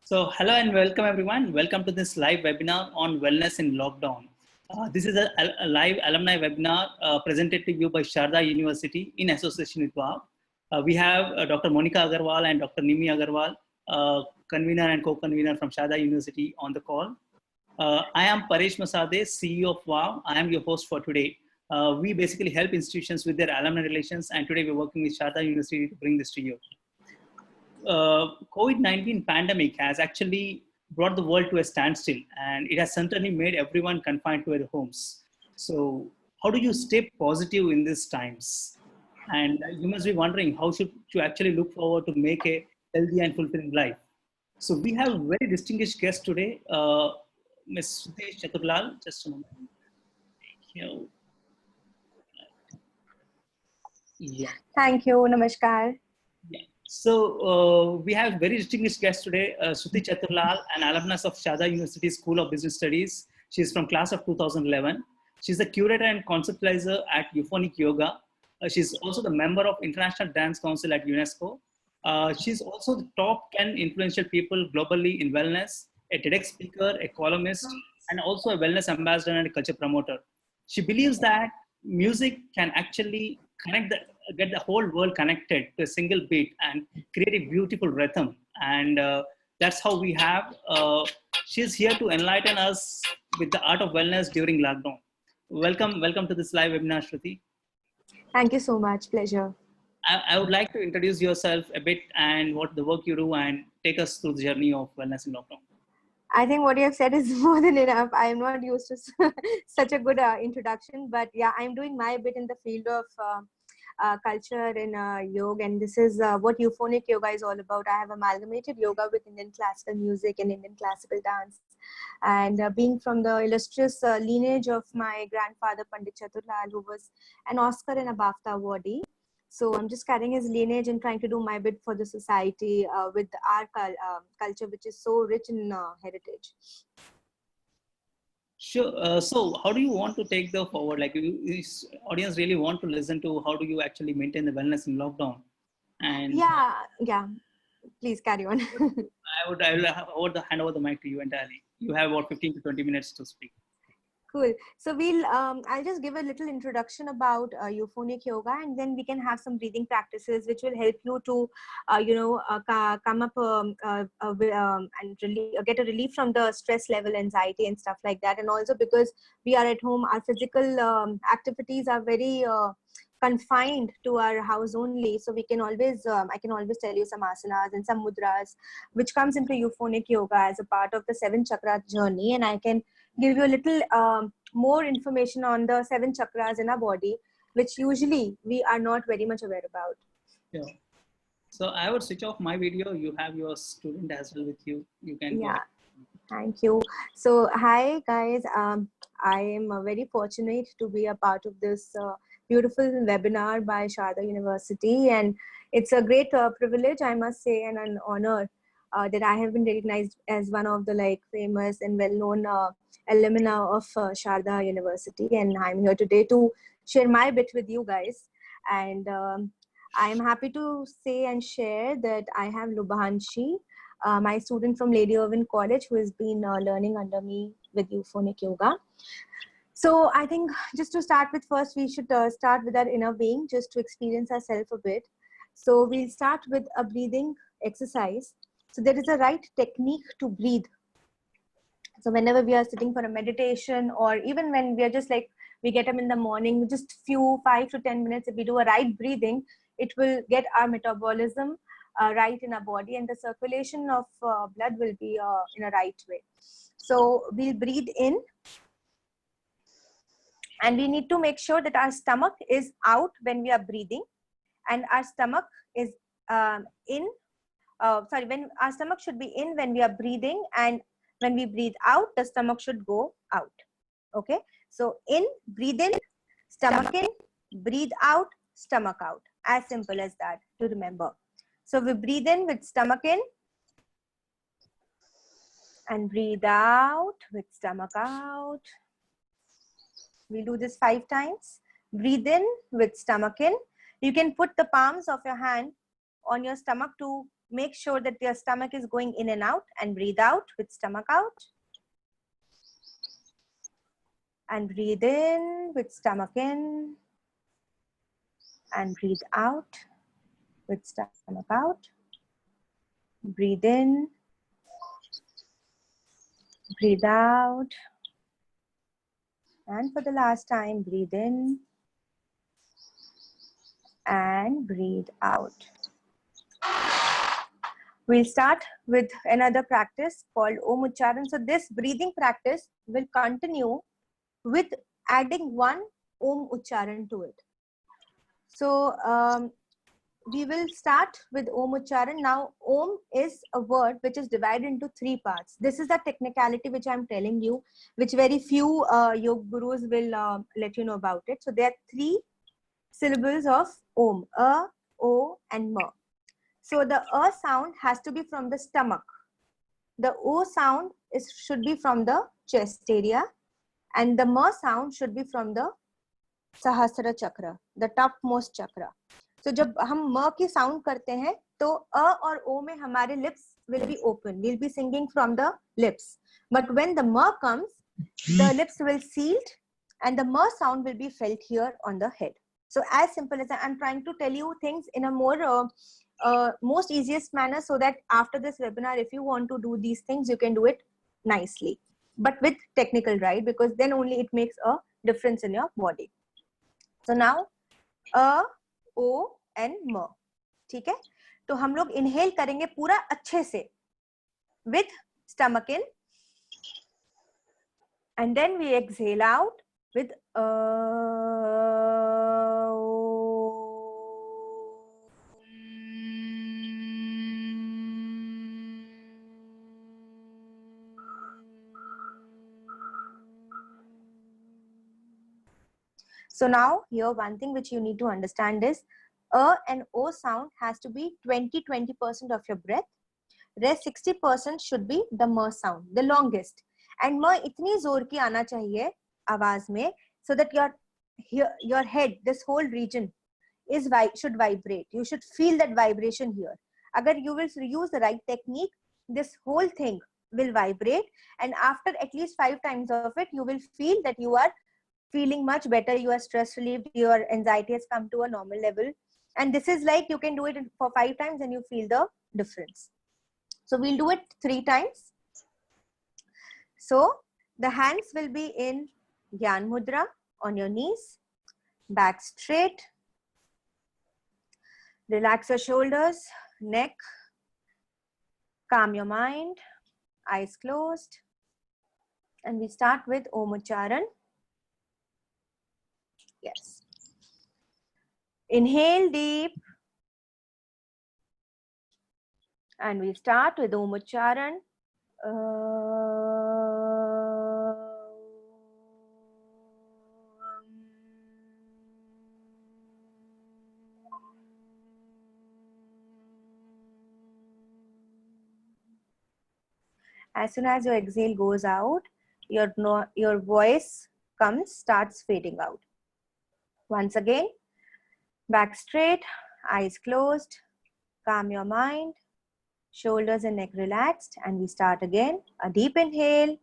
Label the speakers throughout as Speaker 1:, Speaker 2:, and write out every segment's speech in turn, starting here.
Speaker 1: So, hello and welcome everyone. Welcome to this live webinar on wellness in lockdown. This is a live alumni webinar presented to you by Sharda University in association with WOW. We have Dr. Monica Agarwal and Dr. Nimi Agarwal, convener and co-convener from Sharda University on the call. I am Paresh Masade, CEO of WOW. I am your host for today. We basically help institutions with their alumni relations, and today we're working with Sharda University to bring this to you. COVID-19 pandemic has actually brought the world to a standstill, and it has certainly made everyone confined to their homes. So how do you stay positive in these times? And you must be wondering, how should you actually look forward to make a healthy and fulfilling life? So we have a very distinguished guest today, Ms. Sudesh Chaturlal. Just a moment. Thank you. Yeah.
Speaker 2: Thank you. Namaskar.
Speaker 1: Yeah. So we have very distinguished guest today, Shruti Chaturlal, an alumnus of Sharda University School of Business Studies. She's from class of 2011. She's the curator and conceptualizer at Euphonic Yoga. She's also the member of International Dance Council at UNESCO. She's also the top 10 influential people globally in wellness, a TEDx speaker, a columnist, and also a wellness ambassador and a culture promoter. She believes that music can actually get the whole world connected to a single beat and create a beautiful rhythm. And that's how we have, she's here to enlighten us with the art of wellness during lockdown. Welcome to this live webinar, Shruti.
Speaker 2: Thank you so much. Pleasure.
Speaker 1: I would like to introduce yourself a bit and what the work you do and take us through the journey of wellness in lockdown.
Speaker 2: I think what you have said is more than enough. I am not used to such a good introduction, but yeah, I'm doing my bit in the field of culture and yoga, and this is what euphonic yoga is all about. I have amalgamated yoga with Indian classical music and Indian classical dance, and being from the illustrious lineage of my grandfather Pandit Chaturlal, who was an Oscar and a BAFTA awardee. So I'm just carrying his lineage and trying to do my bit for the society with our culture, which is so rich in heritage.
Speaker 1: Sure. So how do you want to take the forward? Like, this audience really want to listen to how do you actually maintain the wellness in lockdown? And
Speaker 2: yeah. Please carry on.
Speaker 1: I will hand over the mic to you entirely. You have about 15 to 20 minutes to speak.
Speaker 2: Cool. So I'll just give a little introduction about euphonic yoga, and then we can have some breathing practices which will help you to, come up and get a relief from the stress level, anxiety and stuff like that. And also because we are at home, our physical activities are very confined to our house only. So we can always, I can always tell you some asanas and some mudras, which comes into euphonic yoga as a part of the 7 chakra journey. And I can give you a little more information on the 7 chakras in our body, which usually we are not very much aware about.
Speaker 1: Yeah. So I would switch off my video. You have your student as well with you. You can go ahead.
Speaker 2: Thank you. So hi guys, I am very fortunate to be a part of this beautiful webinar by Sharda University, and it's a great privilege, I must say, and an honor that I have been recognized as one of the famous and well-known alumna of Sharda University, and I'm here today to share my bit with you guys. And I am happy to say and share that I have Lubhanshi, my student from Lady Irwin College, who has been learning under me with euphonic yoga. So I think just to start with, first we should start with our inner being, just to experience ourselves a bit. So we'll start with a breathing exercise. So there is a right technique to breathe. So whenever we are sitting for a meditation, or even when we are just we get up in the morning, just 5 to 10 minutes, if we do a right breathing, it will get our metabolism right in our body, and the circulation of blood will be in a right way. So we'll breathe in, and we need to make sure that our stomach is out when we are breathing, and our stomach is when our stomach should be in when we are breathing, and when we breathe out, the stomach should go out. Okay, so in, breathe in, stomach in, breathe out, stomach out. As simple as that to remember. So we breathe in with stomach in, and breathe out with stomach out. We'll do this 5 times. Breathe in with stomach in. You can put the palms of your hand on your stomach to make sure that your stomach is going in and out, and breathe out with stomach out. And breathe in with stomach in. And breathe out with stomach out. Breathe in. Breathe out. And for the last time, breathe in. And breathe out. We'll start with another practice called Om Ucharan. So this breathing practice will continue with adding one Om Ucharan to it. So we will start with Om Ucharan. Now, Om is a word which is divided into 3 parts. This is the technicality which I'm telling you, which very few yoga gurus will let you know about it. So there are 3 syllables of Om: A, O, and Ma. So the A sound has to be from the stomach. The O sound should be from the chest area. And the Ma sound should be from the Sahasrara chakra, the topmost chakra. So जब हम म की sound करते हैं तो अ और ओ में हमारे lips will be open. We'll be singing from the lips. But when the ma comes, the lips will sealed and the ma sound will be felt here on the head. So as simple as that, I'm trying to tell you things in a more most easiest manner, so that after this webinar, if you want to do these things, you can do it nicely, but with technical, right? Because then only it makes a difference in your body. So now A, O and M. ठीक है? तो हम लोग inhale करेंगे पूरा अच्छे से with stomach in, and then we exhale out with So now here one thing which you need to understand is A and O sound has to be 20% of your breath. Rest 60% should be the M sound, the longest. And M itni zor ki aana chahiye आवाज में, so that your head, this whole region should vibrate. You should feel that vibration here. Agar you will use the right technique, this whole thing will vibrate, and after at least 5 times of it, you will feel that you are feeling much better, you are stress relieved, your anxiety has come to a normal level. And this is like you can do it for 5 times and you feel the difference. So we'll do it 3 times. So the hands will be in Gyan Mudra on your knees, back straight. Relax your shoulders, neck, calm your mind, eyes closed. And we start with Om Ucharan. Yes. Inhale deep. And we start with Om Ucharan. As soon as your exhale goes out, your voice starts fading out. Once again, back straight, eyes closed, calm your mind, shoulders and neck relaxed, and we start again. A deep inhale.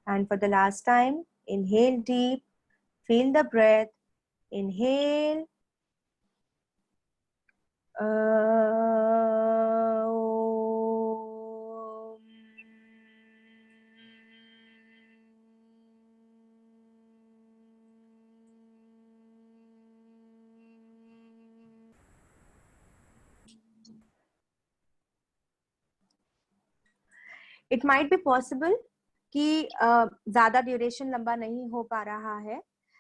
Speaker 2: And for the last time, inhale deep, feel the breath, inhale. It might be possible कि ज़्यादा duration लंबा नहीं हो पा रहा है.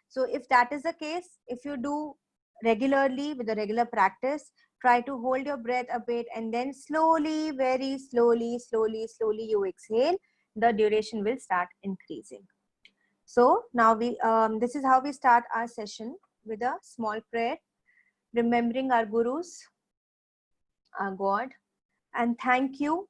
Speaker 2: So if that is the case, if you do regularly with a regular practice, try to hold your breath a bit and then slowly, very slowly you exhale. The duration will start increasing. So now this is how we start our session. with a small prayer, remembering our gurus, our God, and thank you,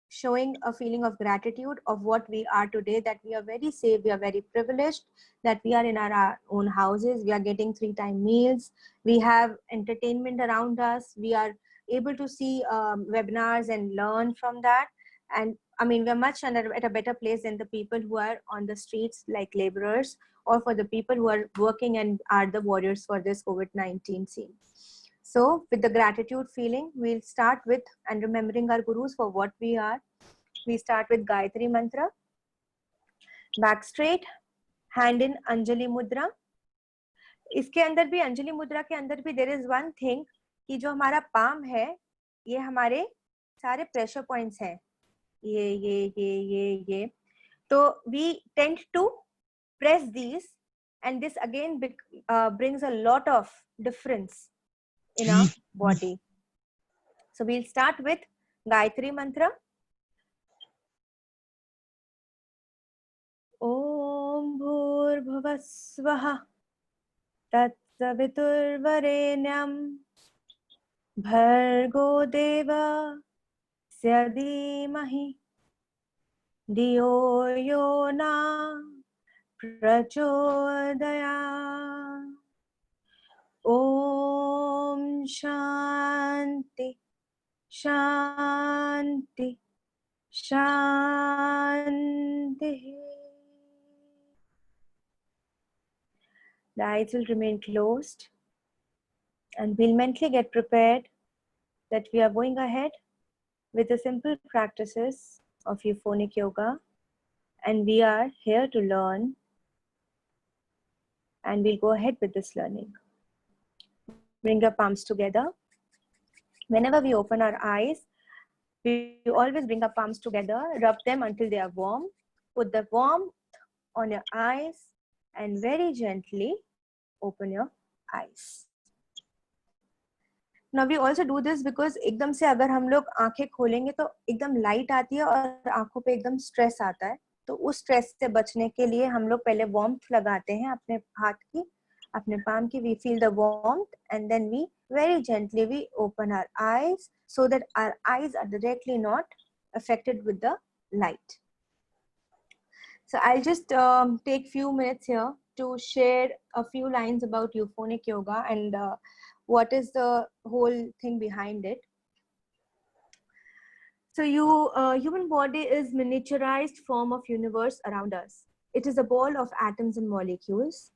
Speaker 2: showing a feeling of gratitude of what we are today, that we are very safe, we are very privileged, that we are in our own houses, we are getting 3-time meals, we have entertainment around us, we are able to see webinars and learn from that. And I mean, we're much at a better place than the people who are on the streets like laborers, or for the people who are working and are the warriors for this COVID-19 scene. So with the gratitude feeling, we'll start with and remembering our gurus for what we are. We start with Gayatri Mantra. Back straight, hand in Anjali Mudra. इसके अंदर भी, अंजलि मुद्रा के अंदर भी there is one thing कि जो हमारा palm है, ये हमारे सारे pressure points हैं. ये. तो we tend to press these, and this again brings a lot of difference in our body. So we'll start with Gayatri Mantra. Om Bhurbhuvah Swaha Tatsaviturvarenyam Bhargo Deva Syadhimahi Dhiyo Yo Na Prachodaya. Om Shanti Shanti Shanti. The eyes will remain closed, and we'll mentally get prepared that we are going ahead with the simple practices of euphonic yoga, and we are here to learn, and we'll go ahead with this learning. Bring your palms together. Whenever we open our eyes, we always bring our palms together, rub them until they are warm, put the warmth on your eyes, and very gently open your eyes. Now we also do this because एकदम से अगर हम लोग आंखें खोलेंगे तो एकदम light आती है और आंखों पे एकदम स्ट्रेस आता है, तो उस स्ट्रेस से बचने के लिए हम लोग पहले वार्मथ लगाते हैं अपने हाथ की, अपने palm की. We feel the warmth, and then we very gently we open our eyes so that our eyes are directly not affected with the light. So I'll just take few minutes here to share a few lines about euphonic yoga and what is the whole thing behind it. So human body is miniaturized form of universe around us. It is a ball of atoms and molecules.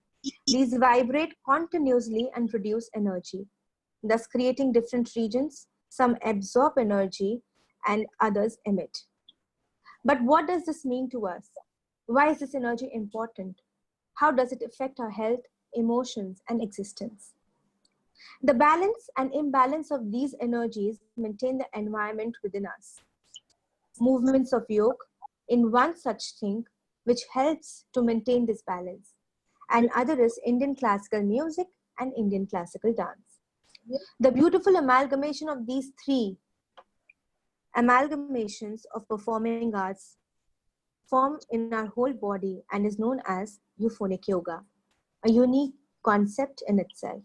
Speaker 2: These vibrate continuously and produce energy, thus creating different regions. Some absorb energy and others emit. But what does this mean to us? Why is this energy important? How does it affect our health, emotions, and existence? The balance and imbalance of these energies maintain the environment within us. Movements of yoga in one such thing which helps to maintain this balance, and other is Indian classical music and Indian classical dance. The beautiful amalgamation of these three amalgamations of performing arts form in our whole body and is known as euphonic yoga, a unique concept in itself.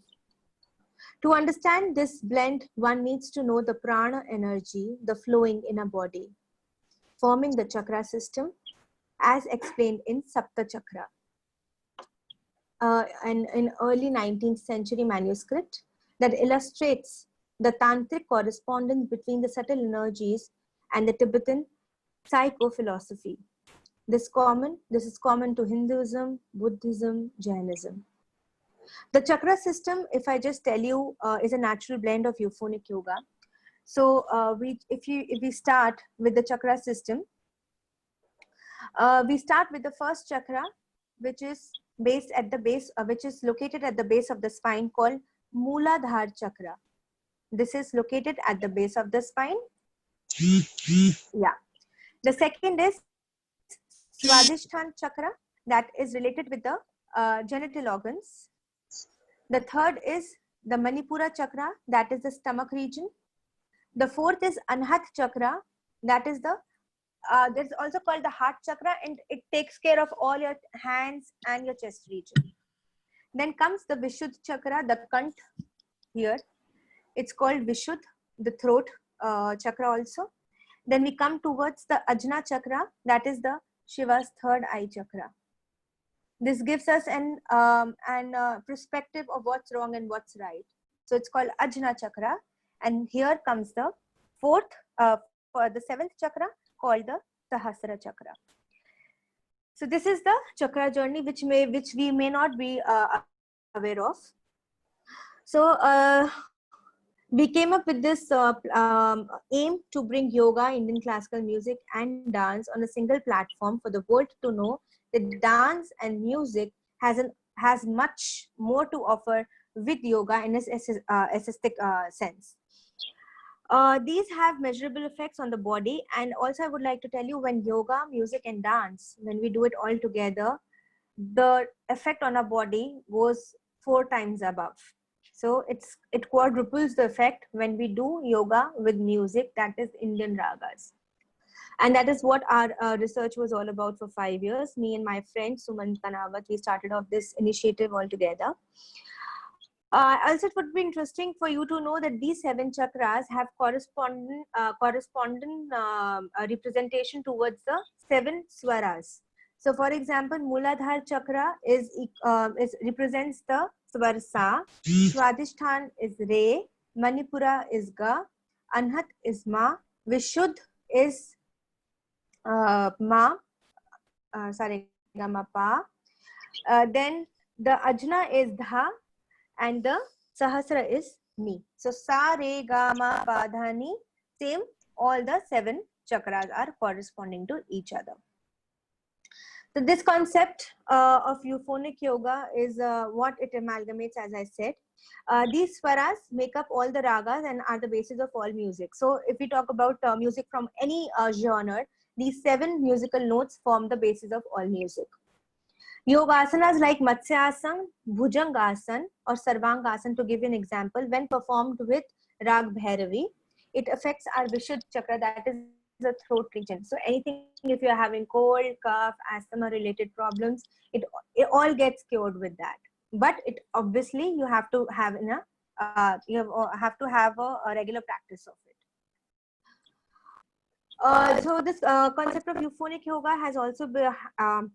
Speaker 2: To understand this blend, one needs to know the prana energy, the flowing in a body, forming the chakra system as explained in Sapta Chakra. And in early 19th century manuscript that illustrates the tantric correspondence between the subtle energies and the Tibetan psychophilosophy. This is common to Hinduism, Buddhism, Jainism. The chakra system, if I just tell you, is a natural blend of euphonic yoga. So if we start with the chakra system, we start with the first chakra, which is based at the base, which is located at the base of the spine, called Mooladhara chakra. This is located at the base of the spine. Yeah. The second is Swadhisthana chakra, that is related with the genital organs. The third is the Manipura chakra, that is the stomach region. The fourth is Anhat chakra, that is the that's also called the heart chakra, and it takes care of all your hands and your chest region. Then comes the Vishuddha chakra, the kant here. It's called Vishuddha, the throat chakra also. Then we come towards the Ajna chakra, that is the Shiva's third eye chakra. This gives us an perspective of what's wrong and what's right. So it's called Ajna chakra. And here comes the fourth, for the seventh chakra, called the Sahasra chakra. So this is the chakra journey which we may not be aware of. So we came up with this aim to bring yoga, Indian classical music, and dance on a single platform for the world to know that dance and music has much more to offer with yoga in its aesthetic sense. These have measurable effects on the body, and also I would like to tell you, when yoga, music, and dance, when we do it all together, the effect on our body goes 4 times above. So it quadruples the effect when we do yoga with music, that is Indian ragas. And that is what our research was all about for 5 years. Me and my friend Suman Kanawat, we started off this initiative all together. Also, it would be interesting for you to know that these 7 chakras have correspondent representation towards the 7 swaras. So, for example, Muladhara chakra represents the swar Sa, Swadhisthana is Re, Manipura is Ga, Anhat is Ma, Vishuddha is Ma, sorry, Ga Ma Pa. Then the Ajna is Dha, and the Sahasra is Ni. So Sa, Re, Ga, Ma, Pa, Dha, Ni, same, all the 7 chakras are corresponding to each other. So this concept of euphonic yoga is what it amalgamates, as I said. These swaras make up all the ragas and are the basis of all music. So if we talk about music from any genre, these 7 musical notes form the basis of all music. Yogasanas like Matsyasana, Bhujangasana, or Sarvangasana, to give you an example, when performed with Rag Bhairavi, it affects our Vishuddha chakra, that is the throat region. So anything, if you're having cold, cough, asthma related problems, it all gets cured with that. But it obviously you have to have a regular practice of it. So this concept of euphonic yoga has also been,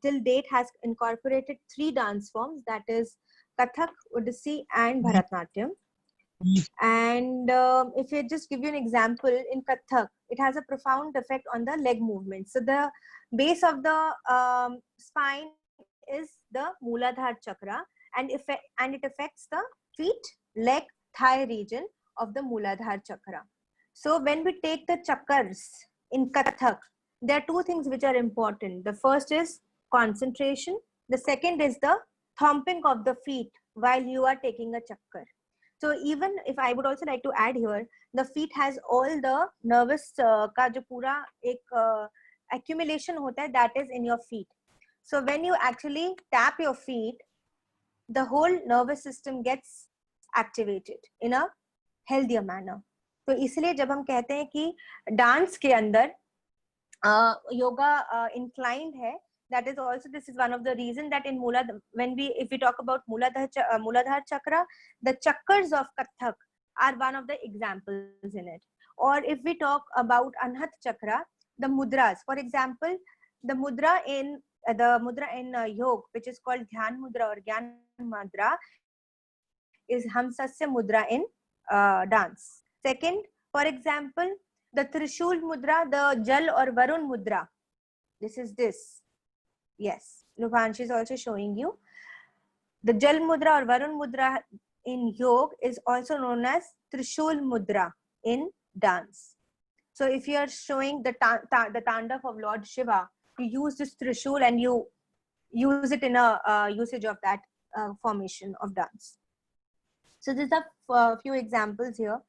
Speaker 2: till date, has incorporated 3 dance forms, that is Kathak, Odissi, and Bharatanatyam. And if I just give you an example, in Kathak, it has a profound effect on the leg movement. So the base of the spine is the Muladhara chakra, and it affects the feet, leg, thigh region of the Muladhara chakra. So when we take the chakras in Kathak, there are 2 things which are important. The first is concentration. The second is the thumping of the feet while you are taking a chakra. So even if I would also like to add here, the feet has all the nervous का जो पूरा एक accumulation होता है, that is in your feet. So when you actually tap your feet, the whole nervous system gets activated in a healthier manner. तो इसलिए जब हम कहते हैं कि डांस के अंदर योगा inclined है, that is also, this is one of the reason that in if we talk about Muladhara chakra, the chakras of Kathak are one of the examples in it. Or if we talk about Anhat chakra, the mudras, for example, the mudra in yoga, which is called Dhyan mudra or Gyan mudra, is Hamsasya mudra in dance. Second, for example, the Trishul mudra, the Jal or Varun mudra, this is this. Yes, Lubhanshi is also showing you. The Jal mudra or Varun mudra in yoga is also known as Trishul mudra in dance. So if you are showing the Tandav of Lord Shiva, you use this Trishul and you use it in a usage of that formation of dance. So these are a few examples here.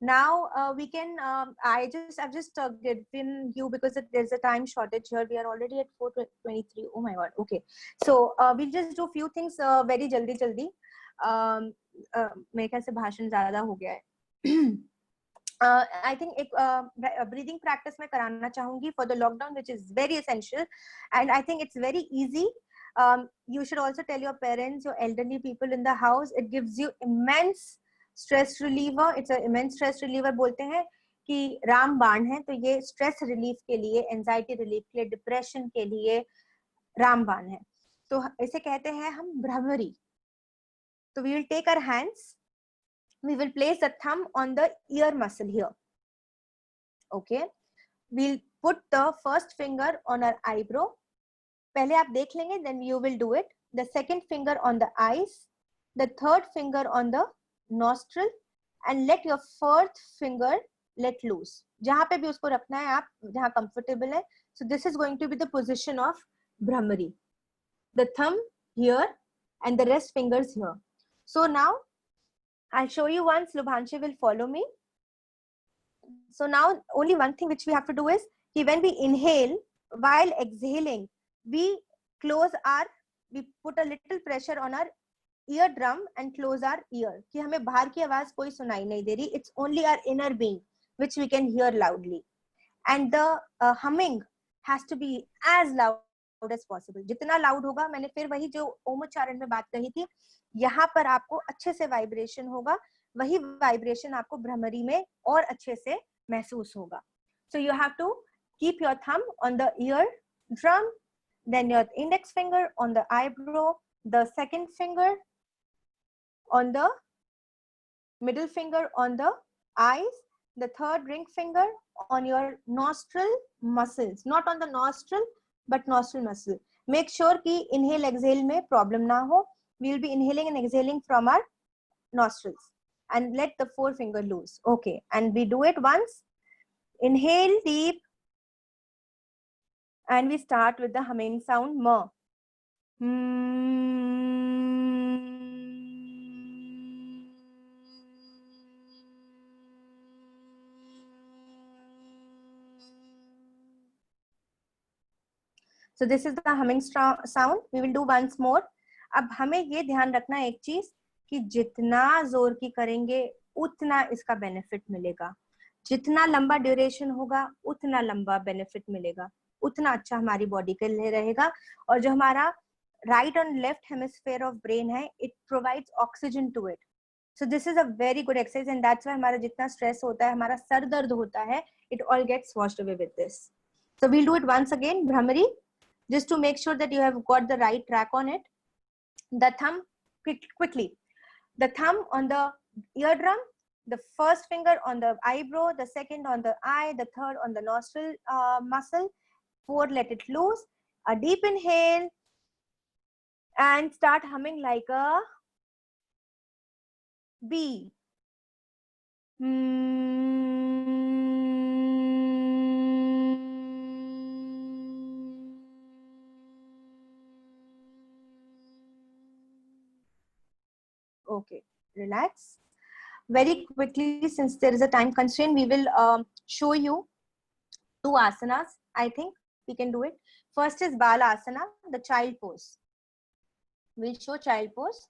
Speaker 2: Now we can, I've just given you, because there's a time shortage here. We are already at 4:23. Oh my God. Okay. So we'll just do a few things very jaldi. मेरे ख्याल से भाषण ज़्यादा हो गया है. I think एक breathing practice मैं कराना चाहूँगी for the lockdown, which is very essential, and I think it's very easy. You should also tell your parents, your elderly people in the house. It gives you immense stress reliever. It's an immense stress reliever. बोलते हैं कि रामबाण है, तो ये stress relief के लिए, anxiety relief के लिए, डिप्रेशन के लिए रामबाण है. तो इसे कहते हैं हम Bhramari. So we will take our hands, we will place the thumb on the ear muscle here. Okay, we'll put the first finger on our eyebrow. पहले आप देख लेंगे, then you will do it. The second finger on the eyes, the third finger on the nostril, and let your fourth finger let loose. जहाँ पे भी उसको रखना है आप, जहाँ comfortable है. So this is going to be the position of Brahmari. The thumb here and the rest fingers here. So now I'll show you once. Lubhanshi will follow me. So now only one thing which we have to do is when we inhale, while exhaling, we put a little pressure on our eardrum and close our ear. कि हमें बाहर की आवाज कोई सुनाई नहीं दे रही. It's only our inner being which we can hear loudly. And the humming has to be as loud as possible. जितना loud होगा, मैंने फिर वही जो ओमोच्चारण में बात कही थी, यहाँ पर आपको अच्छे से वाइब्रेशन होगा, वही वाइब्रेशन आपको भ्रमरी में और अच्छे से महसूस होगा. So you have to keep your thumb on the ear drum, then your index finger on the eyebrow, the second finger on the middle finger on the eyes, the third ring finger on your nostril muscles, not on the nostril but nostril muscle. Make sure कि inhale exhale में problem ना हो. We will be inhaling and exhaling from our nostrils, and let the forefinger loose. Okay, and we do it once. Inhale deep, and we start with the humming sound ma. So this is the humming sound. We will do once more. अब हमें ये ध्यान रखना है एक चीज कि जितना जोर की करेंगे उतना इसका बेनिफिट मिलेगा. जितना लंबा ड्यूरेशन होगा उतना लंबा बेनिफिट मिलेगा, उतना अच्छा हमारी बॉडी के लिए रहेगा. और जो हमारा राइट और लेफ्ट हेमिस्फीयर ऑफ ब्रेन है, it provides oxygen to it. So this is a very good exercise, and that's why हमारा जितना स्ट्रेस होता है, हमारा सर दर्द होता है, it all gets washed away with this. So we'll do it once again. Bhramari, just to make sure that you have got the right track on it. The thumb, quickly. The thumb on the eardrum, the first finger on the eyebrow, the second on the eye, the third on the nostril muscle. Four, let it loose. A deep inhale and start humming like a bee. Okay, relax. Very quickly, since there is a time constraint, we will show you two asanas. I think we can do it. First is Bala Asana, the child pose. We'll show child pose.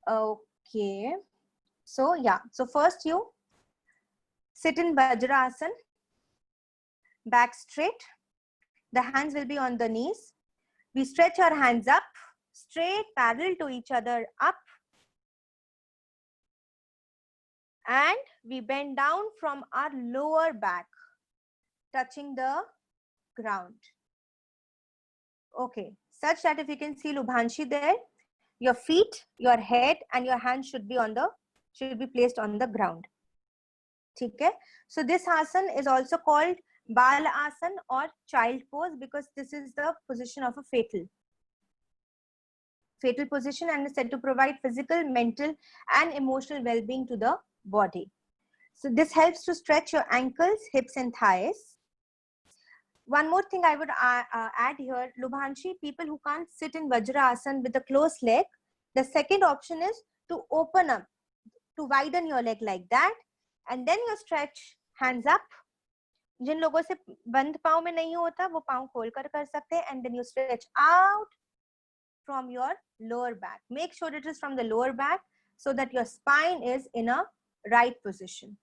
Speaker 2: Okay. So yeah, so first you sit in Vajrasana, back straight. The hands will be on the knees. We stretch our hands up, straight, parallel to each other, up. And we bend down from our lower back, touching the ground. Okay, such that if you can see Lubhanshi there, your feet, your head, and your hands should be placed on the ground. Okay, so this asana is also called Bala Asana or child pose, because this is the position of a fetal position, and is said to provide physical, mental, and emotional well-being to the body. So this helps to stretch your ankles, hips, and thighs. One more thing I would add here, Lubhanshi, people who can't sit in Vajrasana with a closed leg, the second option is to open up, to widen your leg like that, and then you stretch hands up. जिन लोगों से बंद पाँव में नहीं होता, वो पाँव खोलकर कर सकते हैं, and then you stretch out from your lower back. Make sure it is from the lower back so that your spine is in a right position.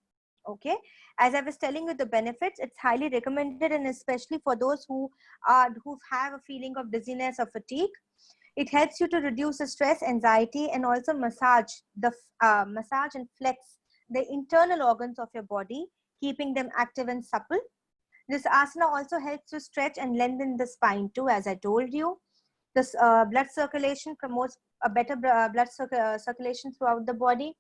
Speaker 2: Okay, as I was telling you the benefits, it's highly recommended, and especially for those who have a feeling of dizziness or fatigue. It helps you to reduce the stress, anxiety, and also massage and flex the internal organs of your body, keeping them active and supple. This asana also helps to stretch and lengthen the spine too, as I told you. This blood circulation promotes a better circulation throughout the body.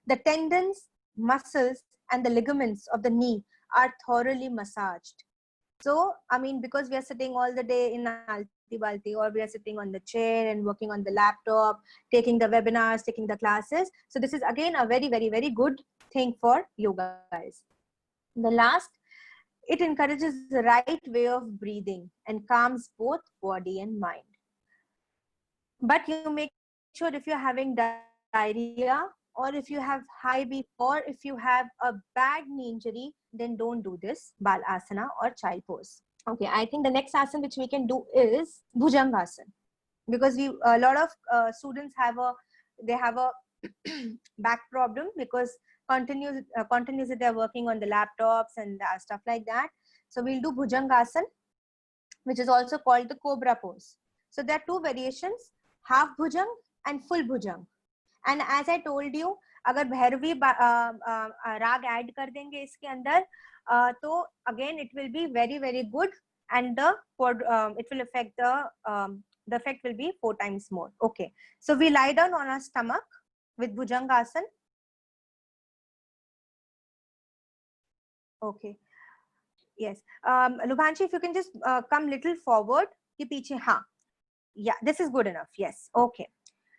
Speaker 2: The tendons, muscles, and the ligaments of the knee are thoroughly massaged. So, I mean, because we are sitting all the day in Alti Balti, or we are sitting on the chair and working on the laptop, taking the webinars, taking the classes. So this is again a very, very, very good thing for yoga, guys. The last, it encourages the right way of breathing and calms both body and mind. But you make sure if you're having diarrhea, or if you have high BP, or if you have a bad knee injury, then don't do this Bal Asana or child pose. Okay, I think the next asana which we can do is Bhujangasana, because a lot of students have a back problem, because continuously they're working on the laptops and stuff like that. So we'll do Bhujangasana, which is also called the Cobra pose. So there are two variations, half Bhujang and full Bhujang. And as I told you, अगर भैरवी राग add कर देंगे इसके अंदर, तो again it will be very, very good, and it will affect the effect will be 4 times more. Okay, so we lie down on our stomach with Bhujangasana. Okay, yes, Lubhanshi, if you can just come little forward, कि पीछे, हाँ, yeah, this is good enough. Yes, okay.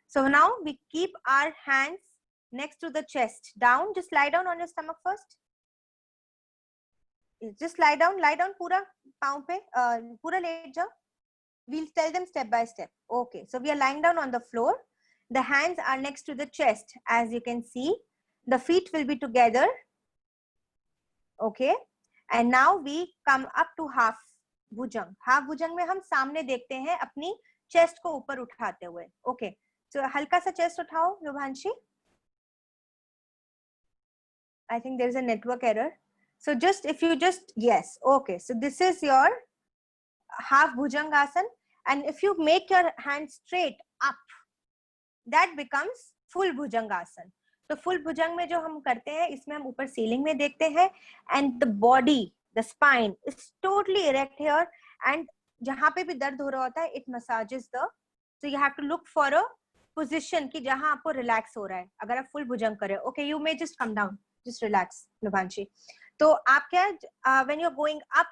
Speaker 2: So now we keep our hands next to the chest, down. Just lie down on your stomach first. Just lie down पूरा पाँव पे, पूरा late जाओ. We'll tell them step by step. Okay, so we are lying down on the floor. The hands are next to the chest, as you can see. The feet will be together. Okay, and now we come up to half Bhujang. Half Bhujang में हम सामने देखते हैं अपनी chest को ऊपर उठाते हुए. Okay, so हल्का सा chest उठाओ, Lubhanshi. I think there is a network error. So just, if you just, yes, okay. So this is your half Bhujangasana. And if you make your hand straight up, that becomes full Bhujangasana. तो full Bhujang में जो हम करते हैं, इसमें हम ऊपर ceiling में देखते हैं, and the body, the spine is totally erect here, and जहाँ पे भी दर्द हो रहा होता है, it massages the, so you have to look for a position कि जहाँ आपको relax हो रहा है. अगर आप full Bhujang कर रहे हो, okay, you may just come down, just relax, Lubhanshi. तो आप क्या, when you're going up,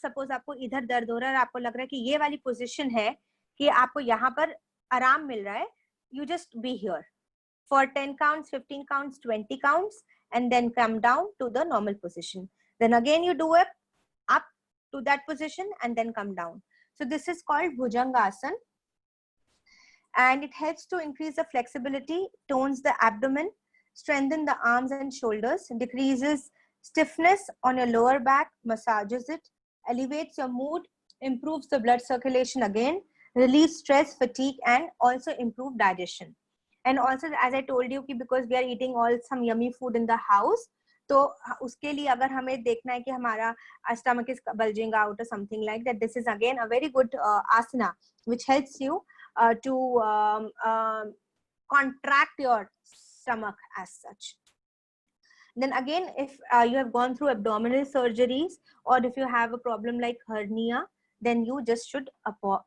Speaker 2: suppose आपको इधर दर्द हो रहा है, आपको लग रहा है कि ये वाली position है कि आपको यहाँ पर आराम मिल रहा है, you just be here for 10 counts, 15 counts, 20 counts, and then come down to the normal position. Then again you do it up to that position and then come down. So this is called Bhujangasana, and it helps to increase the flexibility, tones the abdomen, strengthen the arms and shoulders, decreases stiffness on your lower back, massages it, elevates your mood, improves the blood circulation again, relieves stress, fatigue, and also improve digestion. And also, as I told you, because we are eating all some yummy food in the house, तो उसके लिए अगर हमें देखना है कि हमारा stomach is bulging out or something like that, this is again a very good asana which helps you to contract your stomach as such. Then again, if you have gone through abdominal surgeries, or if you have a problem like hernia, then you just should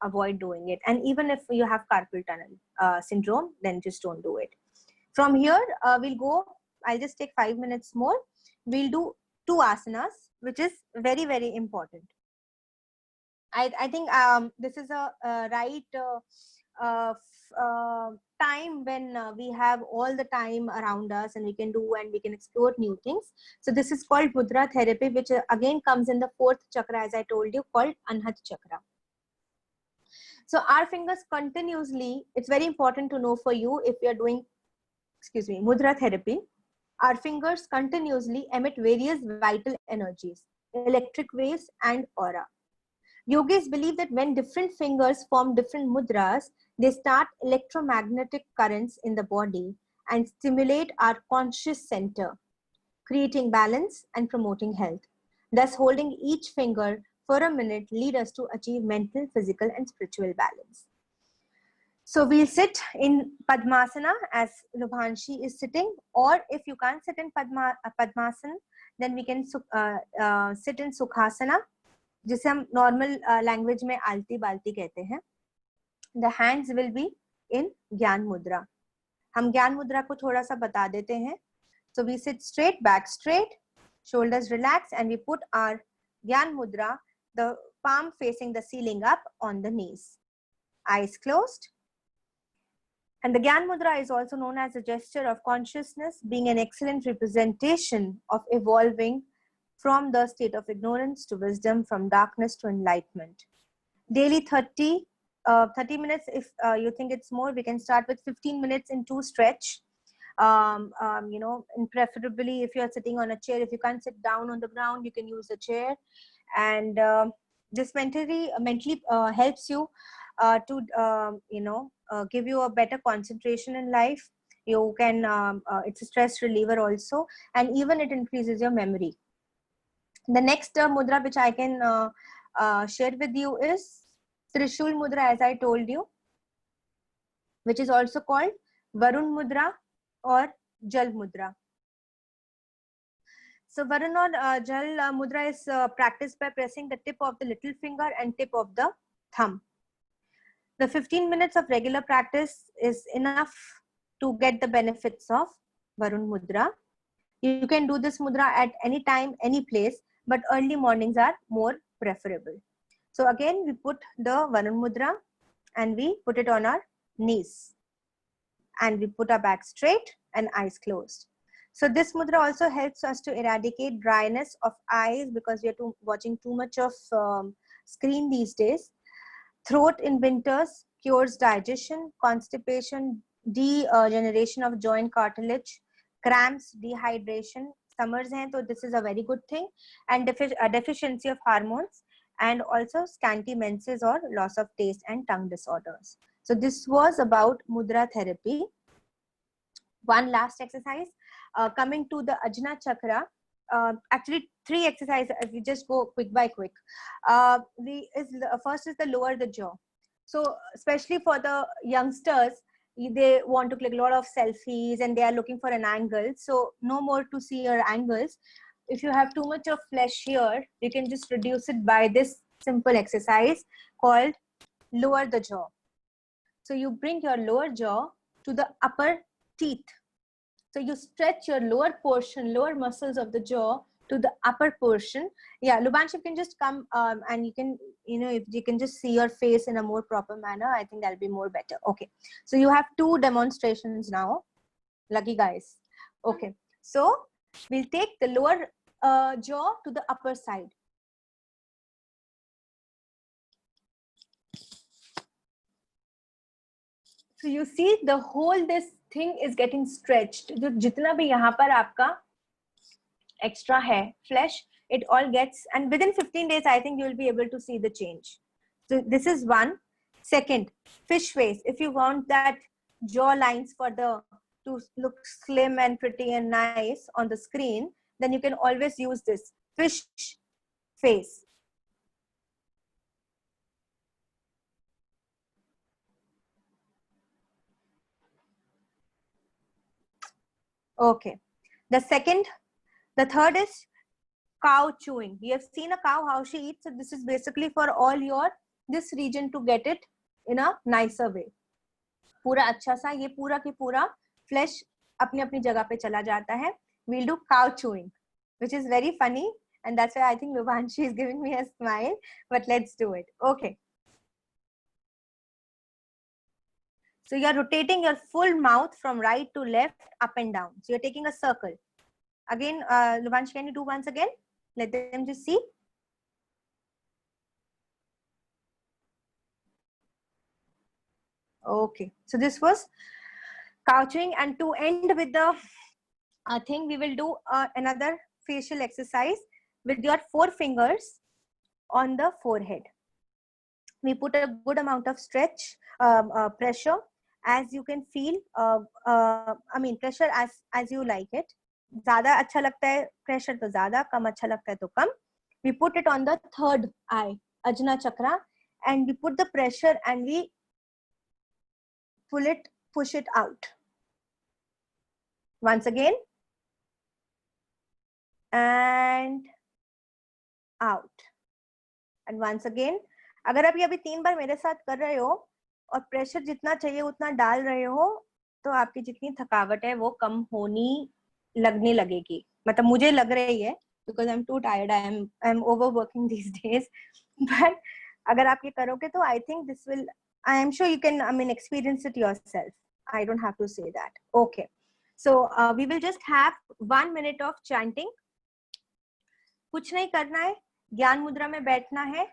Speaker 2: avoid doing it. And even if you have carpal tunnel syndrome, then just don't do it. From here, we'll go, I'll just take 5 minutes more. We'll do 2 asanas, which is very, very important. I think this is a right time when we have all the time around us and we can do and we can explore new things. So this is called Mudra therapy, which again comes in the 4th chakra, as I told you, called Anhat chakra. So our fingers continuously, it's very important to know for you if you are doing, excuse me, Mudra therapy, our fingers continuously emit various vital energies, electric waves and aura. Yogis believe that when different fingers form different mudras, they start electromagnetic currents in the body and stimulate our conscious center. creating balance and promoting health. Thus, holding each finger for a minute lead us to achieve mental, physical, and spiritual balance. So we'll sit in Padmasana as Lubhanshi is sitting, or if you can't sit in Padmasana, then we can sit in Sukhasana, जिसे हम normal language में आलती बालती कहते हैं. The hands will be in Gyan Mudra. हम ज्ञान मुद्रा को थोड़ा सा बता देते हैं. So we sit straight, back straight, shoulders relaxed, and we put our Gyan Mudra, the palm facing the ceiling up on the knees. Eyes closed. And the Gyan Mudra is also known as a gesture of consciousness, being an excellent representation of evolving from the state of ignorance to wisdom, from darkness to enlightenment. Daily 30 minutes. If you think it's more, we can start with 15 minutes into stretch. You know, and preferably if you're sitting on a chair, if you can't sit down on the ground, you can use a chair. And this mentally helps you to, you know, give you a better concentration in life. You can, it's a stress reliever also, and even it increases your memory. The next mudra which I can share with you is Trishul Mudra, as I told you, which is also called Varun Mudra or Jal Mudra. So Varun or Jal Mudra is practiced by pressing the tip of the little finger and tip of the thumb. The 15 minutes of regular practice is enough to get the benefits of Varun Mudra. You can do this mudra at any time, any place, but early mornings are more preferable. So again, we put the Varun Mudra and we put it on our knees. And we put our back straight and eyes closed. So this mudra also helps us to eradicate dryness of eyes, because we are watching too much of screen these days. Throat in winters cures digestion, constipation, degeneration of joint cartilage, cramps, dehydration. Summers hain, so this is a very good thing. And deficiency of hormones, and also scanty menses or loss of taste and tongue disorders. So this was about mudra therapy. One last exercise, coming to the Ajna Chakra. Actually 3 exercises, if we just go quick by quick. First is the lower the jaw. So especially for the youngsters, they want to click a lot of selfies and they are looking for an angle. So no more to see your angles. If you have too much of flesh here, you can just reduce it by this simple exercise called lower the jaw. So you bring your lower jaw to the upper teeth. So you stretch your lower portion, lower muscles of the jaw to the upper portion. Yeah, Lubhanshi can just come and you can, you know, if you can just see your face in a more proper manner, I think that'll be more better. Okay, so you have 2 demonstrations now. Lucky guys. Okay, so we'll take the lower jaw to the upper side. So you see the whole this thing is getting stretched. जो जितना भी यहाँ पर आपका extra है flesh, it all gets, and within 15 days I think you will be able to see the change. So this is one. Second, fish face. If you want that jaw lines for the to look slim and pretty and nice on the screen, then you can always use this fish face. Okay. The third is cow chewing. We have seen a cow how she eats. So this is basically for all your this region to get it in a nicer way. पूरा अच्छा सा ये पूरा की पूरा flesh अपनी अपनी जगह पे चला जाता है. We'll do cow chewing, which is very funny, and that's why I think Lubhanshi is giving me a smile. But let's do it. Okay. So you're rotating your full mouth from right to left, up and down. So you're taking a circle. Again, Lubhanshi, can you do once again? Let them just see. Okay. So this was cow chewing, and to end with the thing, we will do another facial exercise with your 4 fingers on the forehead. We put a good amount of stretch, pressure, as you can feel, I mean pressure as you like it. ज़्यादा अच्छा लगता है pressure तो ज़्यादा, कम अच्छा लगता है तो कम. We put it on the third eye, Ajna Chakra, and we put the pressure and we push it out. Once again, and out, and once again. अगर आप ये अभी 3 बार मेरे साथ कर रहे हो और प्रेशर जितना चाहिए उतना डाल रहे हो, तो आपकी जितनी थकावट है वो कम लगने लगेगी. मतलब मुझे लग रही है, because I'm too tired. I'm overworking these days. But अगर आप ये करोगे तो I think this will, I am sure you can, I mean, experience it yourself. I don't have to say that. Okay. So we will just have 1 minute of chanting. कुछ नहीं करना है, ज्ञान मुद्रा में बैठना है,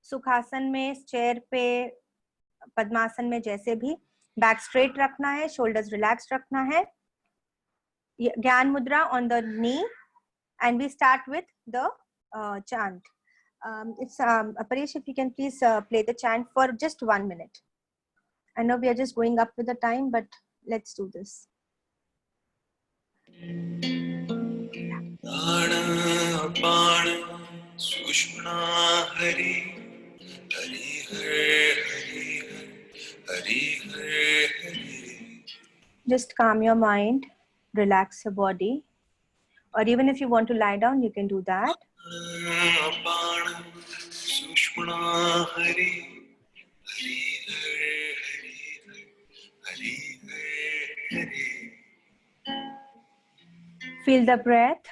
Speaker 2: सुखासन में, चेयर पे, पद्मासन में, जैसे भी. बैक स्ट्रेट रखना है, शोल्डर्स रिलैक्स रखना है. ज्ञान मुद्रा on the knee, and we start with the chant. Paresh, if you can please play the chant for just 1 minute. I know we are just going up with the time, but let's do this.
Speaker 1: Hari Hari.
Speaker 2: Just calm your mind, relax your body, or even if you want to lie down, you can do that. Feel the breath.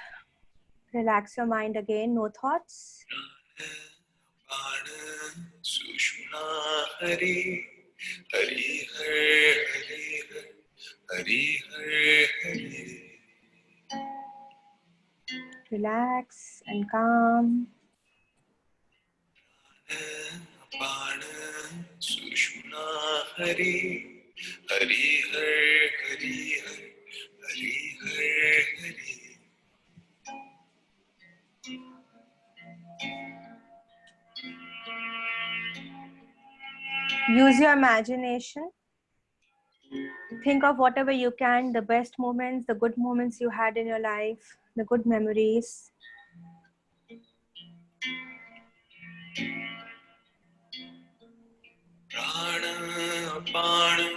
Speaker 2: Relax your mind again, no thoughts.
Speaker 1: Hari Hari Hari Hari.
Speaker 2: Relax and calm.
Speaker 1: Hari Hari Hari Hari.
Speaker 2: Use your imagination. Think of whatever you can, the best moments, the good moments you had in your life, the good memories.
Speaker 1: Prana Apana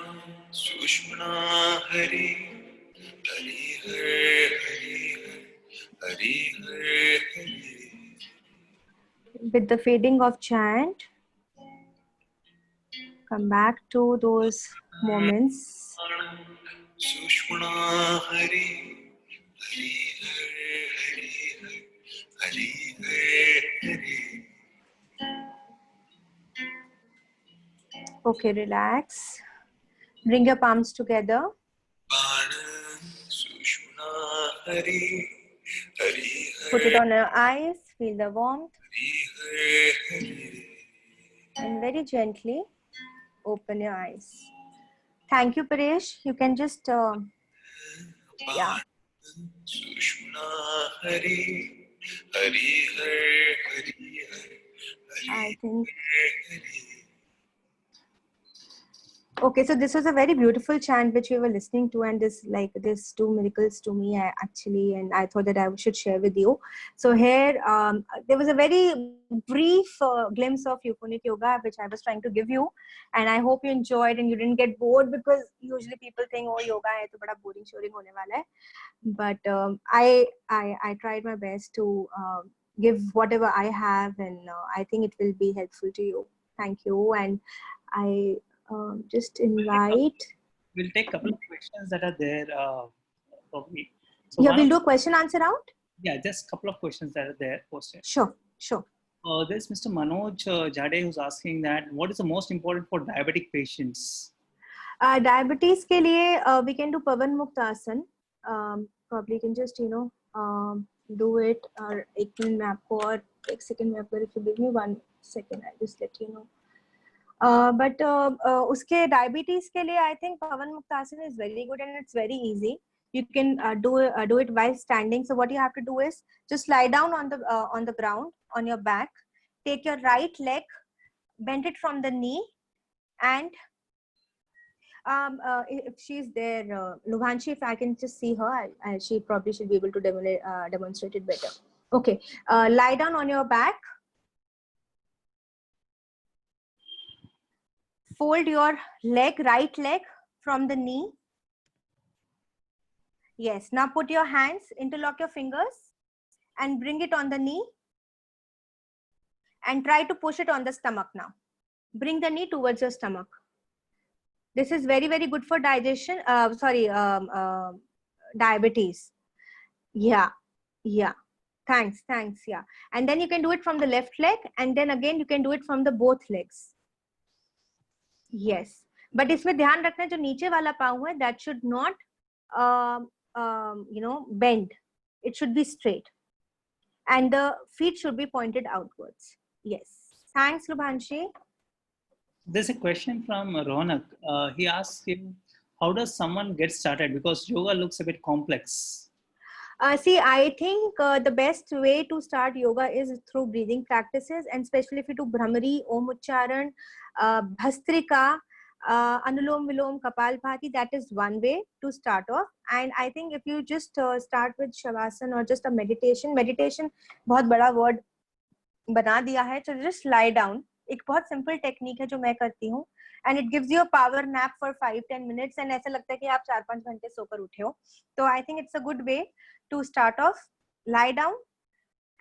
Speaker 1: Sushmana Hari Hari Hari Hari Hari.
Speaker 2: With the fading of chant, come back to those moments.
Speaker 1: Sushmana Hari Hari Hari Hari Hari.
Speaker 2: Okay, relax. Bring your palms together. Put it on your eyes. Feel the warmth. And very gently open your eyes. Thank you, Paresh. You can just, yeah. I think. Okay, so this was a very beautiful chant which we were listening to, and this two miracles to me actually, and I thought that I should share with you. So here, there was a very brief glimpse of euphonic yoga which I was trying to give you, and I hope you enjoyed and you didn't get bored, because usually people think, oh, yoga hai to bada boring shoring hone wala hai. But I tried my best to give whatever I have, and I think it will be helpful to you. Thank you, and I. Just invite.
Speaker 1: We'll take a couple of questions that are there for me.
Speaker 2: So yeah, we'll do a question answer round.
Speaker 1: Yeah, just a couple of questions that are there posted.
Speaker 2: Sure, sure.
Speaker 1: There's Mr. Manoj Jade who's asking that what is the most important for diabetic patients?
Speaker 2: Diabetes ke liye, we can do Pavan Muktasan. Probably you can just do it. Or ek minute mein aapko, or ek second mein aapko, if you give me 1 second, I'll just let you know. But uske diabetes ke liye, I think Pavan Muktasan is very good and it's very easy. You can do it while standing. So what you have to do is just lie down on the ground on your back. Take your right leg, bend it from the knee, and If she's there, Lubhanshi, if I can just see her, she probably should be able to demonstrate it better. Okay, lie down on your back. Fold your leg, right leg from the knee. Yes, now put your hands, interlock your fingers and bring it on the knee. And try to push it on the stomach now. Bring the knee towards your stomach. This is very, very good for digestion. Diabetes. Yeah, yeah. Thanks. Yeah. And then you can do it from the left leg, and then again you can do it from the both legs. Yes. But इसमें ध्यान रखना जो नीचे वाला पाँव है, that should not, bend. It should be straight, and the feet should be pointed outwards. Yes. Thanks, Lubhanshi.
Speaker 1: There's a question from Ronak. He asks him, how does someone get started? Because yoga looks a bit complex.
Speaker 2: See, I think the best way to start yoga is through breathing practices, and especially if you do Bhramari, Om Ucharan, Bhastrika, Anulom Vilom, Kapalbhati, that is one way to start off. And I think if you just start with Shavasana or just a meditation बहुत बड़ा word बना दिया है, so just lie down. एक बहुत simple technique है जो मैं करती हूँ, and it gives you a power nap for 5-10 minutes, and ऐसा लगता है कि आप 4-5 घंटे सोकर उठे हो. So I think it's a good way to start off. Lie down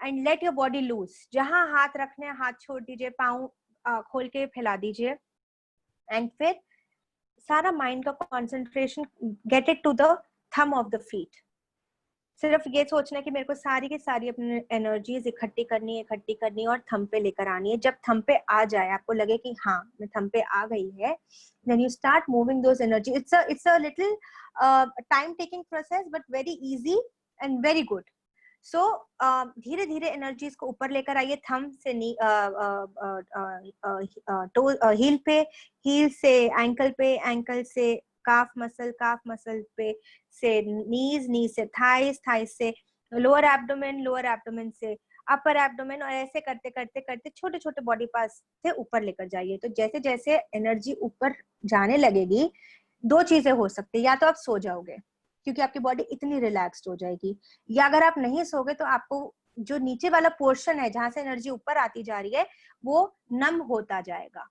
Speaker 2: and let your body loose. जहाँ हाथ रखने हैं हाथ छोड़ दीजिए, पाँव खोल के फैला दीजिए, and फिर सारा mind का concentration get it to the thumb of the feet. सिर्फ ये सोचना कि मेरे को सारी की सारी अपनी एनर्जीज इकट्ठी करनी और थंब पे लेकर आनी है. जब थंब पे आ जाए, आपको लगे कि हाँ मैं थंब पे आ गई है, then you start moving those energy. It's a little time taking process but very easy and very good. So धीरे धीरे एनर्जीज को ऊपर लेकर आइए, थंब से हील पे, हील से एंकल पे, एंकल से काफ मसल पे, से नीज से थाइस से लोअर एब्डोमेन से अपर एब्डोमेन, और ऐसे करते करते करते छोटे छोटे बॉडी पार्ट्स से ऊपर लेकर जाइए. तो जैसे जैसे एनर्जी ऊपर जाने लगेगी, दो चीजें हो सकती है. या तो आप सो जाओगे क्योंकि आपकी बॉडी इतनी रिलैक्स्ड हो जाएगी, या अगर आप नहीं सोगे तो आपको जो नीचे वाला पोर्शन है जहां से एनर्जी ऊपर आती जा रही है वो नम होता जाएगा,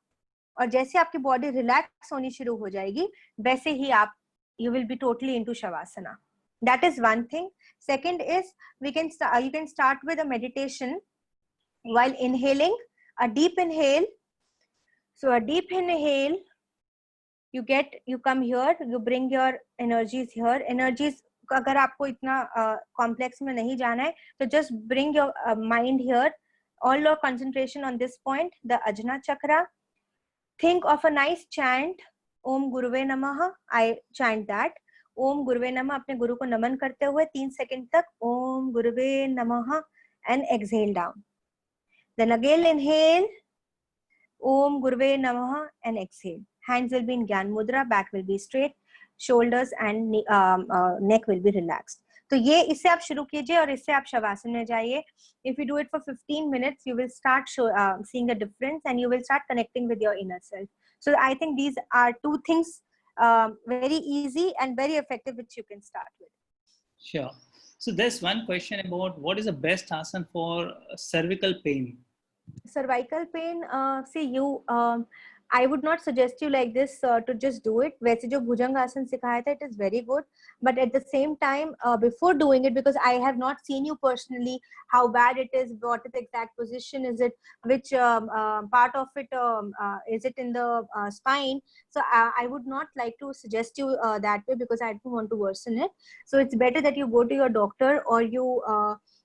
Speaker 2: और जैसे आपकी बॉडी रिलैक्स होनी शुरू हो जाएगी वैसे ही आप you will be totally into Shavasana. That is one thing. Second is you can start with a meditation while inhaling, a deep inhale. So a deep inhale, you come here, you bring your energies here. Energies अगर आपको इतना complex में नहीं जाना है तो just bring your mind here, all your concentration on this point, the Ajna chakra. Think of a nice chant, ओम गुरुवे नमः. I chant that. ओम गुरुवे नमः, अपने गुरु को नमन करते हुए 3 सेकंड तक ओम गुरुवे नमः, and exhale down. Then again inhale, ओम गुरुवे नमः, and exhale. Hands will be in Gyan Mudra, back will be straight, shoulders and neck will be relaxed. तो ये इससे आप शुरू कीजिए और इससे आप शवासन में जाइए. If you do it for 15 minutes, you will start seeing a difference and you will start connecting with your inner self. So I think these are two things very easy and very effective which you can start with.
Speaker 1: Sure. So there's one question about what is the best asana for cervical pain?
Speaker 2: Cervical pain, I would not suggest you like this to just do it. वैसे जो भुजंगासन सिखाया था, it is very good, but at the same time before doing it, because I have not seen you personally how bad it is, what is the exact position, is it which part of it is it in the spine, so I would not like to suggest you that way because I don't want to worsen it. So it's better that you go to your doctor, or you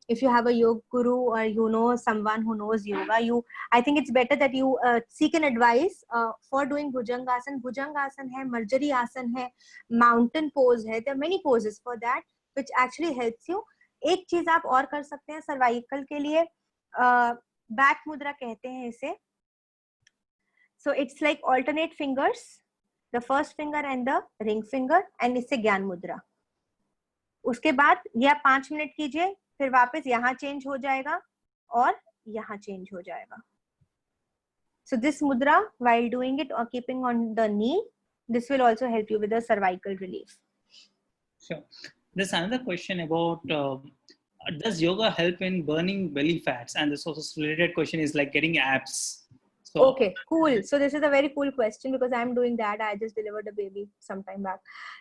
Speaker 2: if you have a yoga guru or you know someone who knows yoga, I think it's better that you seek an advice for doing Bhujangasana. Bhujangasana hai, Marjari Asana hai, mountain pose hai. There are many poses for that which actually helps you. एक चीज आप और कर सकते हैं cervical के लिए, back मुद्रा कहते हैं इसे. So it's like alternate fingers, the first finger and the ring finger, and इससे ज्ञान मुद्रा. उसके बाद ये आप 5 मिनट कीजिए, फिर वापस यहाँ चेंज हो जाएगा और यहाँ चेंज हो जाएगा. So this mudra, while doing it or keeping on the knee, This will also help you with the cervical relief.
Speaker 1: Sure. There's another question about does yoga help in burning belly fats? And this also related question is like getting abs. So,
Speaker 2: okay, cool. So this is a very cool question because I'm doing that. I just delivered a baby some time back.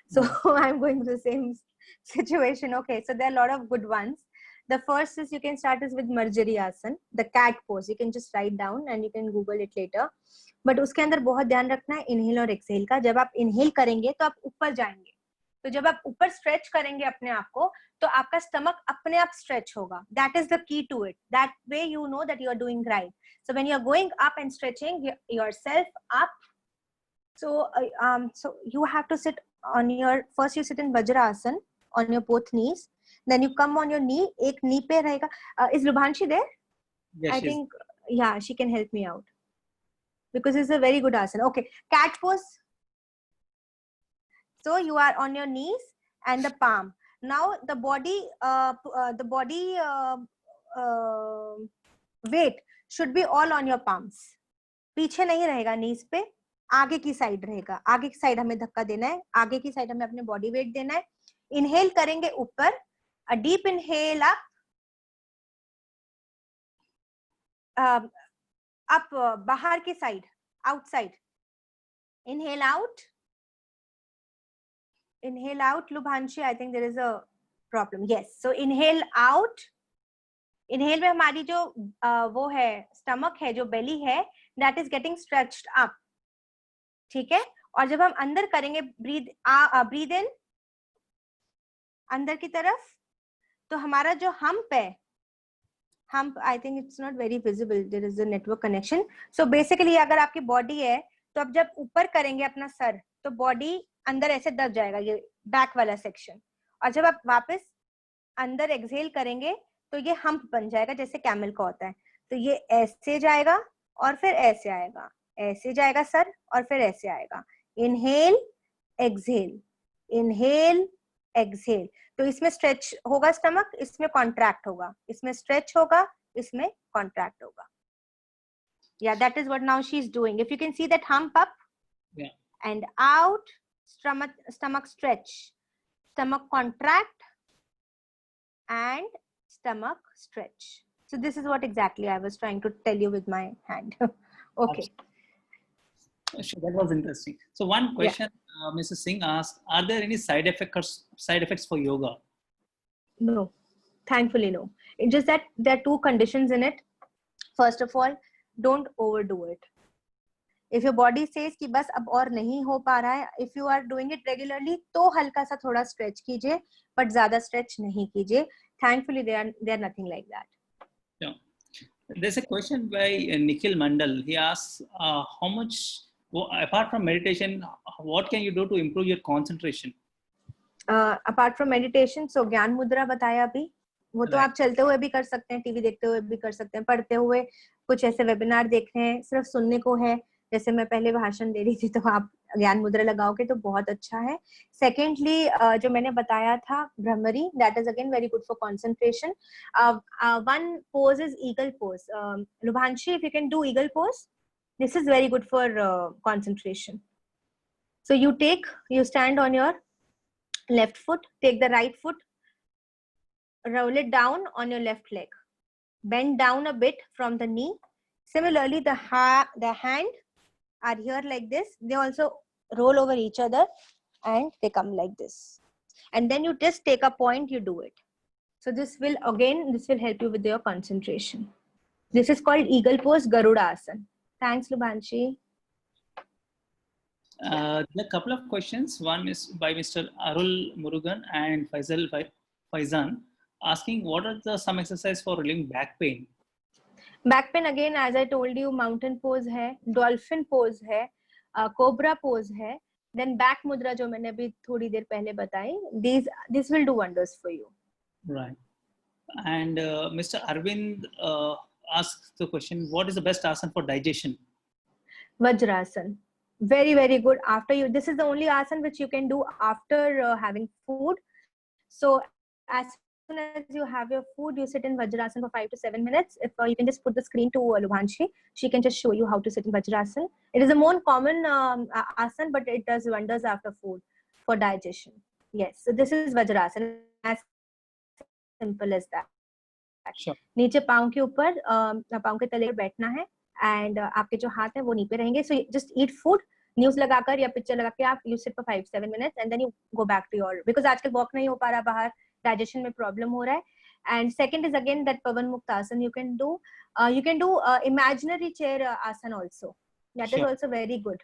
Speaker 2: So I'm going through the same situation. Okay, so there are a lot of good ones. The first is you can start is with Marjariasana, the cat pose. You can just write down and you can Google it later. But उसके अंदर बहुत ध्यान रखना है inhale और exhale का. जब आप इनहेल करेंगे तो आप ऊपर जाएंगे. तो जब आप ऊपर स्ट्रेच करेंगे अपने आप को तो आपका स्टमक अपने आप स्ट्रेच होगा. That is the key to it. That way you know that you are doing right. So when you're going up and stretching yourself up, so you have to sit on your, first you sit in Vajrasana on your both knees, then you come on your knee, ek knee pe rahega. Is Lubhanshi there?
Speaker 1: yes,
Speaker 2: I think yeah, she can help me out because it's a very good asana. Okay, cat pose. So you are on your knees and the palm. Now the body weight should be all on your palms. पीछे नहीं रहेगा नीज पे, आगे की side रहेगा. आगे की side हमें धक्का देना है, आगे की साइड हमें अपने बॉडी वेट देना है. इनहेल करेंगे ऊपर, अ डीप इनहेल अप बाहर की side, outside. Inhale out. Lubhanshi, I think there is a problem. Yes, so inhale out. Inhale में हमारी जो वो है स्टमक है, जो बेली है, that is getting stretched up. ठीक है. और जब हम अंदर करेंगे ब्रीद इन अंदर की तरफ, तो हमारा जो हम्प है, hump, I think it's not very visible, there is a network connection. So basically अगर आपकी बॉडी है तो अब जब ऊपर करेंगे अपना सर तो बॉडी अंदर ऐसे दब जाएगा, ये बैक वाला सेक्शन. और जब आप वापस अंदर एक्सहेल करेंगे तो ये हम्प बन जाएगा जैसे कैमल का होता है. तो ये ऐसे जाएगा और फिर ऐसे आएगा, ऐसे जाएगा सर और फिर ऐसे आएगा. Inhale exhale, inhale exhale. तो इसमें स्ट्रेच होगा स्टमक, इसमें कॉन्ट्रैक्ट होगा, इसमें स्ट्रेच होगा, इसमें कॉन्ट्रैक्ट होगा. Yeah, that is what now she's doing. If you can see that hump up,
Speaker 1: yeah,
Speaker 2: and out, stomach stretch, stomach contract, and stomach stretch. So this is what exactly I was trying to tell you with my hand. Okay.
Speaker 1: Sure, that was interesting. So one question, Mrs. Singh asked, are there any side effects for yoga?
Speaker 2: No, thankfully no. It's just that there are two conditions in it. First of all, don't overdo it. If your body says कि बस अब और नहीं हो पा रहा है, if you are doing it regularly, तो हल्का सा थोड़ा stretch कीजिए, but ज़्यादा stretch नहीं कीजिए. Thankfully, they are nothing like that.
Speaker 1: Yeah. There's a question by Nikhil Mandal. He asks, how much, apart from meditation, what can you do to improve your concentration?
Speaker 2: Apart from meditation, so ज्ञान मुद्रा बताया अभी, वो तो आप चलते हुए भी कर सकते हैं, टीवी देखते हुए भी कर सकते हैं, पढ़ते हुए, कुछ ऐसे वेबिनार देख रहे हैं, सिर्फ सुनने को है, जैसे मैं पहले भाषण दे रही थी, तो आप ज्ञान मुद्रा लगाओगे तो बहुत अच्छा है. सेकेंडली जो मैंने बताया था Bhramari, that is again very good for concentration. One pose is eagle pose. Lubhanshi, if you can do eagle pose, this is very good for concentration. So you stand on your left foot, take the right foot, roll it down on your left leg, bend down a bit from the knee. Similarly, the hand are here like this, they also roll over each other and they come like this, and then you just take a point, you do it. So this will help you with your concentration. This is called eagle pose, Garuda Asana. Thanks, Lubhanshi.
Speaker 1: There are a couple of questions. One is by Mr. Arul Murugan and Faizan asking, what are some exercise for relieving back pain?
Speaker 2: Back pain, again, as I told you, mountain pose है, dolphin pose है, cobra pose है, then back mudra जो मैंने अभी थोड़ी देर पहले बताई, this will do wonders for you.
Speaker 1: Right. And Mr. Arvind asks the question, what is the best asana for digestion?
Speaker 2: Vajrasana. Very, very good. This is the only asana which you can do after having food. So as soon as you have your food, you sit in Vajrasana for 5 to 7 minutes. If you can just put the screen to Lubhanshi, she can just show you how to sit in Vajrasana. It is a more common asana, but it does wonders after food for digestion. Yes, so this is Vajrasana, as simple as that.
Speaker 1: Sure.
Speaker 2: नीचे पाँव के ऊपर पाँव के तले बैठना है, and आपके जो हाथ है वो नी पे रहेंगे. So just eat food, news लगाकर या पिक्चर लगा के आप you sit for 5-7 minutes and then you go back to your, because आजकल वॉक नहीं हो पा रहा बाहर, डाइजेशन में प्रॉब्लम हो रहा है. And second is again that Pavan Muktasana you can do imaginary chair asana also. That
Speaker 1: Sure.
Speaker 2: is also very good.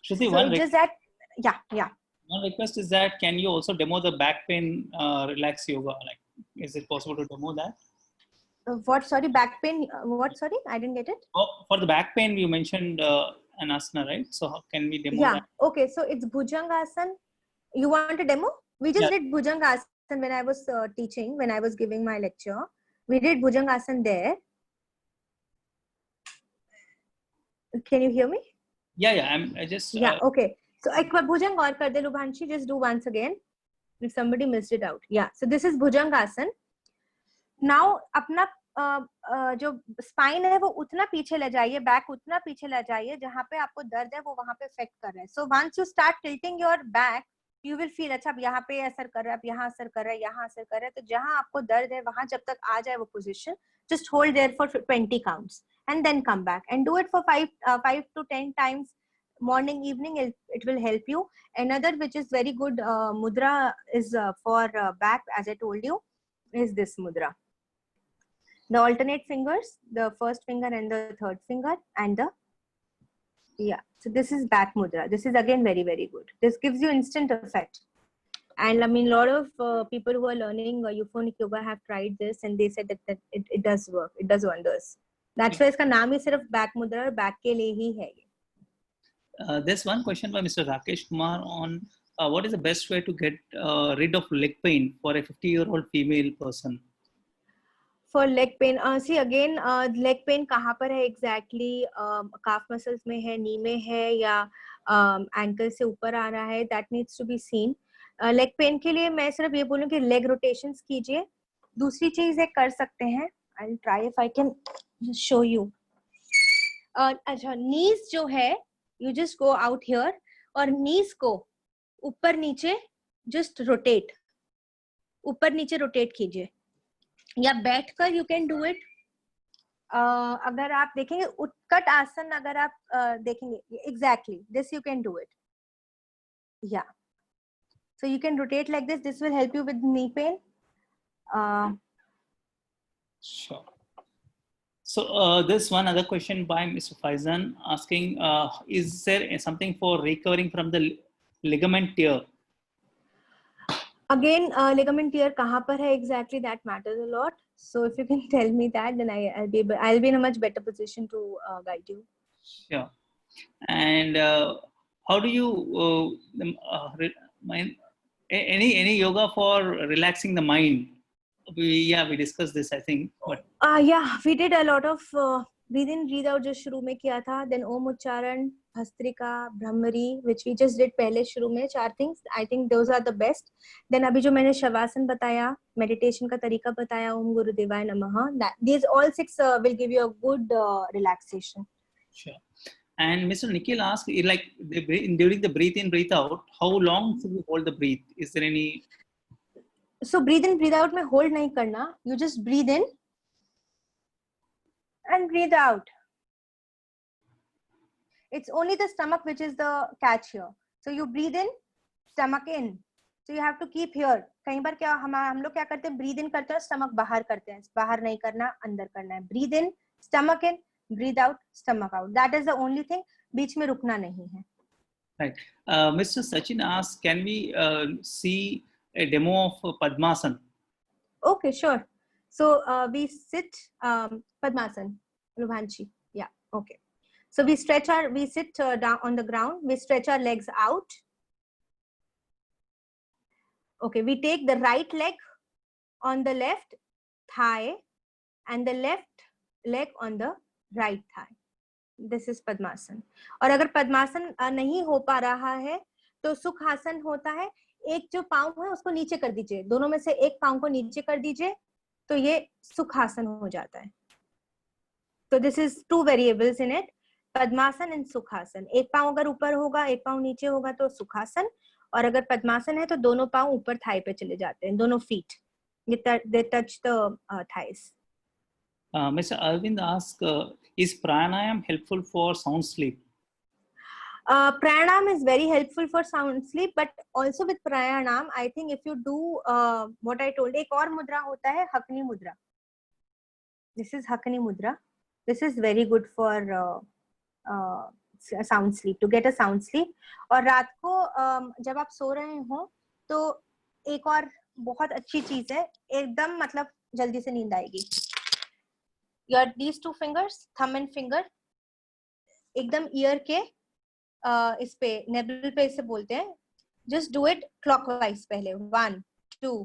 Speaker 1: Shruti,
Speaker 2: So it's just that, yeah.
Speaker 1: One request is that can you also demo the back pain relax yoga? Like, is it possible to demo that?
Speaker 2: What? Sorry, back pain. What? Sorry, I didn't get it.
Speaker 1: Oh, for the back pain, you mentioned an asana, right? So how can we demo that?
Speaker 2: Okay. So it's Bhujangasana. You want a demo? We just did Bhujangasana when I was teaching, when I was giving my lecture. We did Bhujangasana there. Can you hear me?
Speaker 1: Yeah. I just.
Speaker 2: Okay. So एक बार भुजंग और कर दे लुभांशी. Just do once again. If somebody missed it out. Yeah. So this is Bhujangasana. Now अपना जो spine है वो उतना पीछे ले जाइए, बैक उतना पीछे ले जाइए जहाँ पे आपको दर्द है वो वहाँ पे इफेक्ट कर रहा है. So once you start tilting your back, you will feel अच्छा अब यहाँ पे असर कर रहा है, अब यहाँ असर कर रहा है, यहाँ असर कर रहा है. तो जहाँ आपको दर्द है वहाँ जब तक आ जाए वो position, just hold there for 20 counts and then come back and do it for 5 to 10 times. Morning, evening, it will help you. Another which is very good mudra is for back, as I told you, is this mudra. The alternate fingers, the first finger and the third finger, and so this is back mudra. This is again very, very good. This gives you instant effect. And I mean, a lot of people who are learning euphonic yoga have tried this and they said that it does work. It does wonders. That's why इसका नाम ही सिर्फ back mudra और back के लिए ही है.
Speaker 1: There's one question by Mr. Rakesh Kumar on what is the best way to get rid of leg pain for a 50-year-old female person?
Speaker 2: For leg pain, see again, leg pain कहाँ पर है exactly? Calf muscles में है, knee में है या ankle से ऊपर आ रहा है? That needs to be seen. Leg pain के लिए मैं सिर्फ ये बोलूँ कि leg rotations कीजिए. दूसरी चीज एक कर सकते हैं. I'll try if I can show you. अच्छा, knees जो है, you just go out here और knees को ऊपर नीचे just rotate. ऊपर नीचे rotate कीजिए. या बैठकर you can do it. अगर आप देखेंगे उत्कट आसन, अगर आप देखेंगे exactly this you can do it. Yeah. So you can rotate like this. This will help you with knee pain.
Speaker 1: Sure. So there's one other question by Mr. Faizan asking, is there something for recovering from the ligament tear?
Speaker 2: Again, ligament tear कहाँ पर है exactly? That matters a lot. So if you can tell me that, then I'll be in a much better position to guide you.
Speaker 1: Sure. And how do you any yoga for relaxing the mind? We discussed this, I think. But
Speaker 2: yeah, we did a lot of breathe in, breathe out जो शुरू में किया था. Then Om Uchcharan, Bhastrika, Brahmari, which we just did पहले शुरू में 4 things. I think those are the best. Then अभी जो मैंने शवासन बताया, meditation का तरीका बताया, Om Gurudevaय Namaha. These all 6 will give you a good relaxation.
Speaker 1: Sure. And Mr. Nikhil asked, like during the breathe in, breathe out, how long should we hold the breath? Is there any?
Speaker 2: So breathe in, breathe out में hold नहीं करना. You just breathe in and breathe out. It's only the stomach which is the catch here. So you breathe in, stomach in. So you have to keep here. कई बार क्या हम लोग क्या करते हैं? Breathe in करते हैं, stomach बाहर करते हैं. बाहर नहीं करना, अंदर करना है. Breathe in, stomach in, breathe out, stomach out. That is the only thing. बीच में रुकना नहीं है.
Speaker 1: Right. Mr. Sachin asks, can we see a demo of Padmasana?
Speaker 2: Okay, sure. So we sit Padmasana, Lubhanshi. Yeah, okay. So we sit down on the ground. We stretch our legs out. Okay, we take the right leg on the left thigh and the left leg on the right thigh. This is Padmasana. और अगर पद्मासन नहीं हो पा रहा है तो सुखासन होता है. एक जो पाँव है उसको नीचे कर दीजिए, दोनों में से एक पाँव को नीचे कर दीजिए, तो ये सुखासन हो जाता है। तो this is 2 variables in it, Padmasana and Sukhasana. एक पाँव अगर ऊपर होगा, एक पाँव नीचे होगा तो सुखासन, और अगर पद्मासन है तो दोनों पाँव ऊपर थाई पे चले जाते हैं, दोनों feet they touch the thighs.
Speaker 1: Mr. Arvind asked, is pranayam helpful for sound sleep?
Speaker 2: Pranayam is very helpful for sound sleep, but also with pranayam, I think if you do what I told, एक और मुद्रा होता है हकनी मुद्रा. This is हकनी मुद्रा. This is very good for sound sleep, to get a sound sleep. और रात को जब आप सो रहे हो तो एक और बहुत अच्छी चीज है, एकदम मतलब जल्दी से नींद आएगी. Your these 2 fingers, thumb and finger, एकदम ईयर के इस पे नेबल पे इसे बोलते हैं. जस्ट डू इट क्लॉकवाइज पहले, 1 2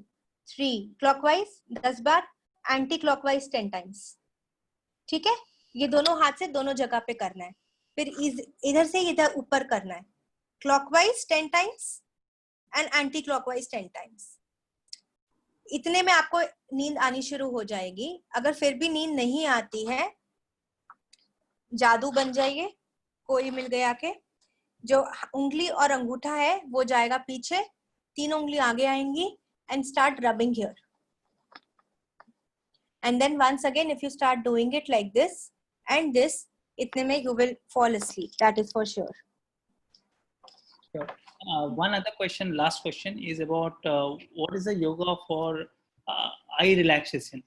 Speaker 2: 3 क्लॉकवाइज 10 बार, एंटी क्लॉकवाइज 10 टाइम्स. ठीक है, ये दोनों हाथ से दोनों जगह पे करना है. फिर इधर से इधर ऊपर करना है, clockwise 10 times and anti clockwise 10 times. इतने में आपको नींद आनी शुरू हो जाएगी. अगर फिर भी नींद नहीं आती है, जादू बन जाइए, कोई मिल गया के जो उंगली और अंगूठा है वो जाएगा पीछे, 3 उंगली आगे आएंगी, and start rubbing here, and then once again if you start doing it like this and this, इतने में you will fall asleep, that is for sure.
Speaker 1: Sure. One other question, last question, is about what is the yoga for eye relaxation?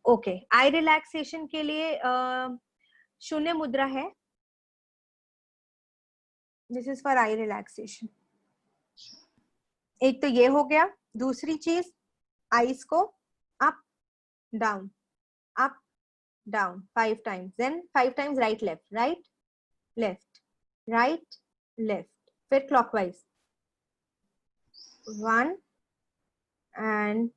Speaker 2: Okay, eye relaxation के लिए शून्य मुद्रा है. This is for eye relaxation. एक तो ये हो गया. दूसरी चीज, आईज को up down up down 5 times, then 5 times right left right left, फिर clockwise 1 and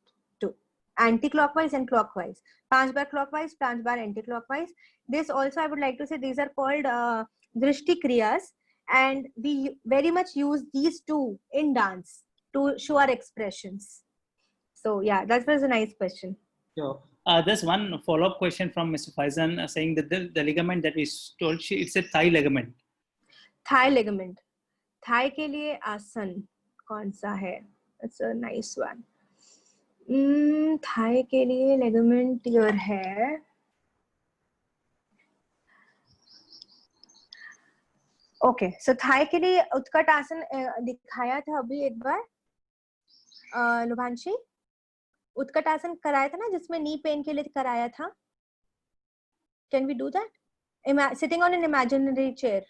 Speaker 2: 2, anticlockwise and clockwise. 5 बार क्लॉकवाइज, 5 बार anticlockwise. This also I would like to say these are called drishti kriyas, and we very much use these two in dance to show our expressions. So yeah, that was a nice question.
Speaker 1: Sure. There's one follow-up question from Mr. Faizan saying that the ligament that we told, it's a thigh ligament.
Speaker 2: Thigh ligament. Thigh के लिए आसन कौन सा है? It's a nice one. Thai के लिए ligament year है. Okay, सो Thai के लिए उत्कट आसन दिखाया था अभी एक बार लुभांशी. उत्कट आसन कराया था ना, जिसमें नी पेन के लिए कराया था. Can we do that? Sitting on an imaginary chair.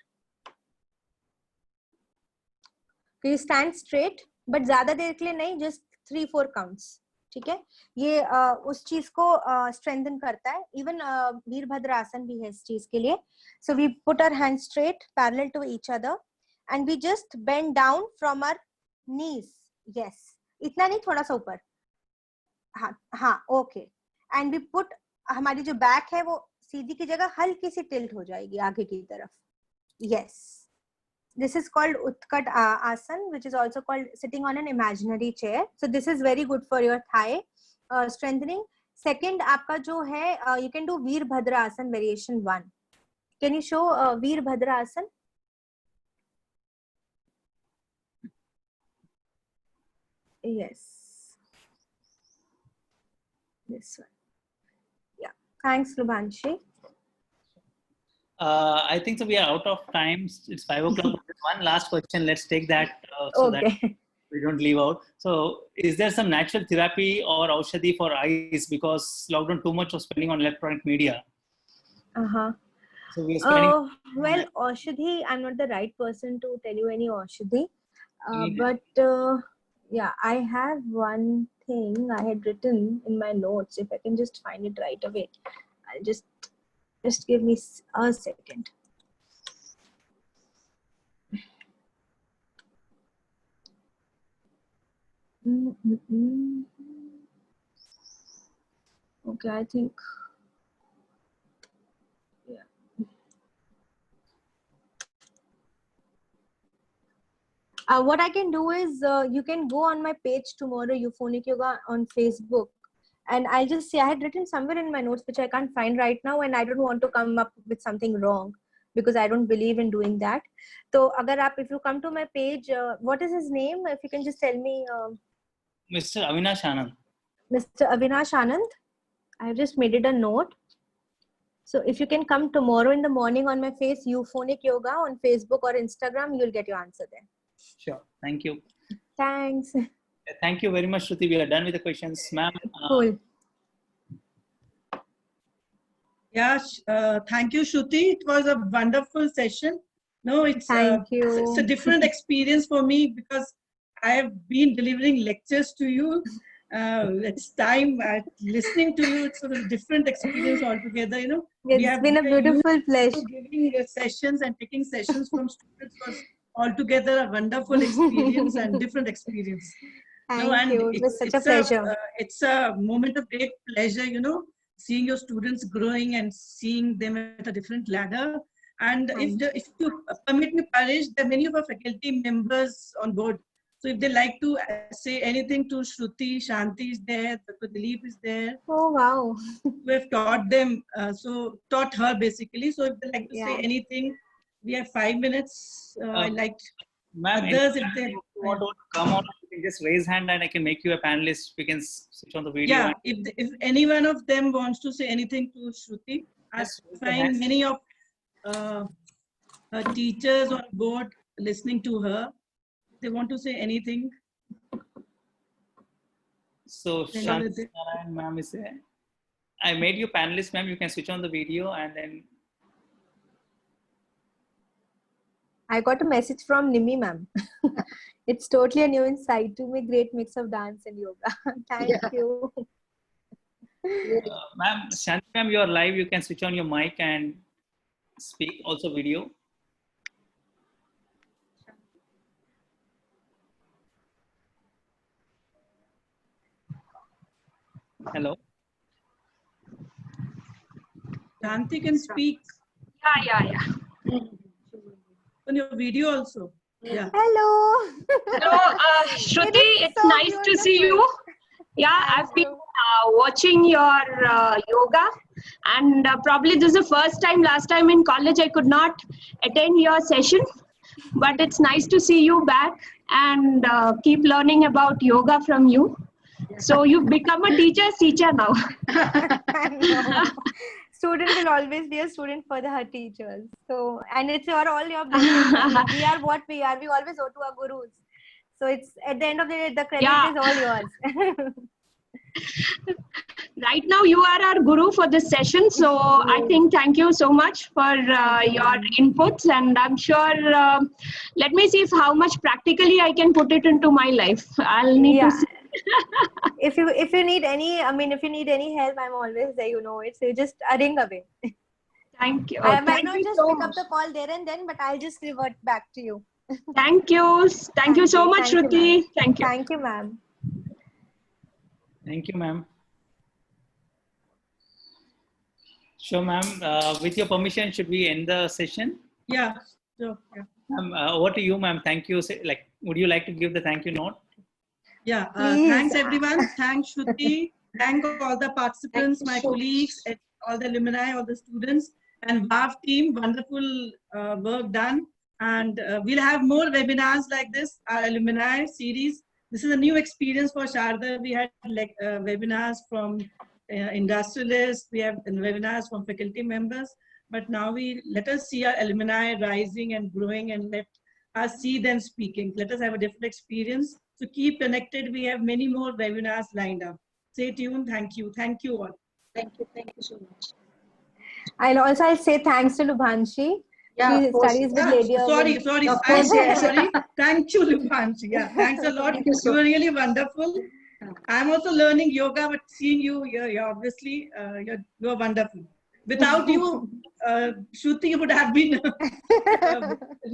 Speaker 2: You stand straight, but ज्यादा देर के लिए नहीं, जस्ट 3-4 काउंट्स. ठीक है, ये उस चीज को स्ट्रेंथन करता है. इवन वीरभद्र आसन भी है इस चीज के लिए. So we put our hand straight parallel to each other and we just bend down from our knees. Yes, इतना नहीं, थोड़ा सा ऊपर. हाँ ओके. एंड वी पुट, हमारी जो बैक है वो सीधी की जगह हल्की सी टिल्ट हो जाएगी आगे की तरफ. Yes, this is called utkat asan, which is also called sitting on an imaginary chair. So this is very good for your thigh strengthening. Second, आपका जो है you can do Veerbhadra asan variation 1. Can you show Veerbhadra asan? Yes, this one. Yeah, thanks Lubhanshi.
Speaker 1: I think so we are out of time. It's 5 o'clock. One last question. Let's take that so
Speaker 2: Okay.
Speaker 1: that we don't leave out. So is there some natural therapy or aushadhi for eyes? Because lockdown too much of spending on electronic media. So we are spending.
Speaker 2: Well, aushadhi, I'm not the right person to tell you any aushadhi. But yeah, I have one thing I had written in my notes. If I can just find it right away, I'll just give me a second. Okay, I think, yeah. What I can do is you can go on my page tomorrow, Euphonic Yoga on Facebook. And I'll just say I had written somewhere in my notes, which I can't find right now. And I don't want to come up with something wrong because I don't believe in doing that. So if you come to my page, what is his name? If you can just tell me.
Speaker 1: Mr. Avinash Anand.
Speaker 2: Mr. Avinash Anand. I've just made it a note. So if you can come tomorrow in the morning on my face, Euphonic Yoga on Facebook or Instagram, you'll get your answer there.
Speaker 1: Sure. Thank you.
Speaker 2: Thanks.
Speaker 1: Thank you very much, Shruti. We are done with the questions, ma'am.
Speaker 2: Cool.
Speaker 3: Yeah, thank you, Shruti. It was a wonderful session. No,
Speaker 2: Thank you.
Speaker 3: It's a different experience for me because I have been delivering lectures to you. It's time listening to you. It's a different experience altogether. You know,
Speaker 2: It's been a beautiful pleasure.
Speaker 3: Giving sessions and taking sessions from students was altogether a wonderful experience and different experience.
Speaker 2: Thank you. It was such a pleasure.
Speaker 3: It's a moment of great pleasure, you know, seeing your students growing and seeing them at a different ladder. And if you permit me, Paresh, there are many of our faculty members on board. So if they like to say anything to Shruti, Shanti is there, Dr. Dilip is there.
Speaker 2: Oh, wow.
Speaker 3: We have taught them, taught her basically. So if they like to say anything, we have 5 minutes. I like others if they
Speaker 1: want to come on, you can just raise hand and I can make you a panelist. We can switch on the video.
Speaker 3: Yeah, if any one of them wants to say anything to Shruti, I find many of her teachers on board listening to her. They want to say anything.
Speaker 1: So Shanti Narayan ma'am is there. I made you panelist, ma'am. You can switch on the video and then.
Speaker 2: I got a message from Nimi ma'am. It's totally a new insight to me. Great mix of dance and yoga. Thank you.
Speaker 1: Ma'am, Shanti ma'am, you are live. You can switch on your mic and speak. Also video. Hello.
Speaker 3: Shanti can speak.
Speaker 4: Yeah.
Speaker 3: On your video also. Yeah.
Speaker 2: Hello.
Speaker 4: Hello, Shruti. It's so nice to see you. Yeah, I've been watching your yoga, and probably this is the first time. Last time in college, I could not attend your session, but it's nice to see you back and keep learning about yoga from you. So you've become a teacher's teacher now.
Speaker 2: Student will always be a student for her teachers. So, and it's all your blessings. We are what we are. We always owe to our gurus. So it's at the end of the day, the credit is all yours.
Speaker 4: Right now, you are our guru for this session. So I think thank you so much for your inputs. And I'm sure, let me see how much practically I can put it into my life. I'll need to see.
Speaker 2: If you need any, if you need any help, I'm always there, you know it. So you just ring away.
Speaker 4: Thank you.
Speaker 2: I might not just pick up the call there and then, but I'll just revert back to you.
Speaker 4: Thank you. Thank you so much, Shruti. Thank you.
Speaker 2: Thank you, ma'am.
Speaker 1: Thank you, ma'am. Sure, ma'am. With your permission, should we end the session?
Speaker 3: Yeah. Sure. Yeah.
Speaker 1: Over to you, ma'am. Thank you. Would you like to give the thank you note?
Speaker 3: Yeah. Thanks, everyone. Thanks, Shruti. Thank all the participants, my colleagues, all the alumni, all the students, and VAV team. Wonderful work done. And we'll have more webinars like this, our alumni series. This is a new experience for Sharda. We had webinars from industrialists. We have webinars from faculty members. But now let us see our alumni rising and growing, and let us see them speaking. Let us have a different experience. So keep connected. We have many more webinars lined up. Stay tuned. Thank you. Thank you all.
Speaker 4: Thank you so much.
Speaker 2: I'll say thanks to Lubhanshi.
Speaker 4: Yeah,
Speaker 2: she studies with Lady
Speaker 3: Sorry. Sorry. Thank you, Lubhanshi. Yeah, thanks a lot. You were really wonderful. I'm also learning yoga, but seeing you, you're obviously, you're wonderful. Without you, Shruti would have been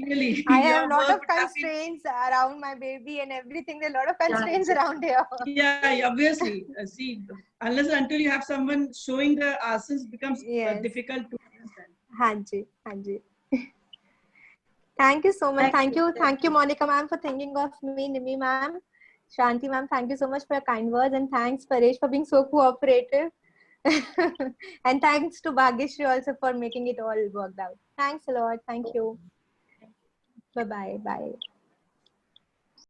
Speaker 3: really.
Speaker 2: I have a lot of constraints around my baby and everything. There are a lot of constraints around here.
Speaker 3: Yeah, obviously. See, unless until you have someone showing the asanas, becomes difficult to understand.
Speaker 2: Hanji. Thank you so much. Thank you, Monica ma'am, for thinking of me, Nimi ma'am, Shanti ma'am. Thank you so much for your kind words, and thanks Paresh for being so cooperative. And thanks to Bhagyashree also for making it all worked out. Thanks a lot. Thank you. Bye-bye. Bye.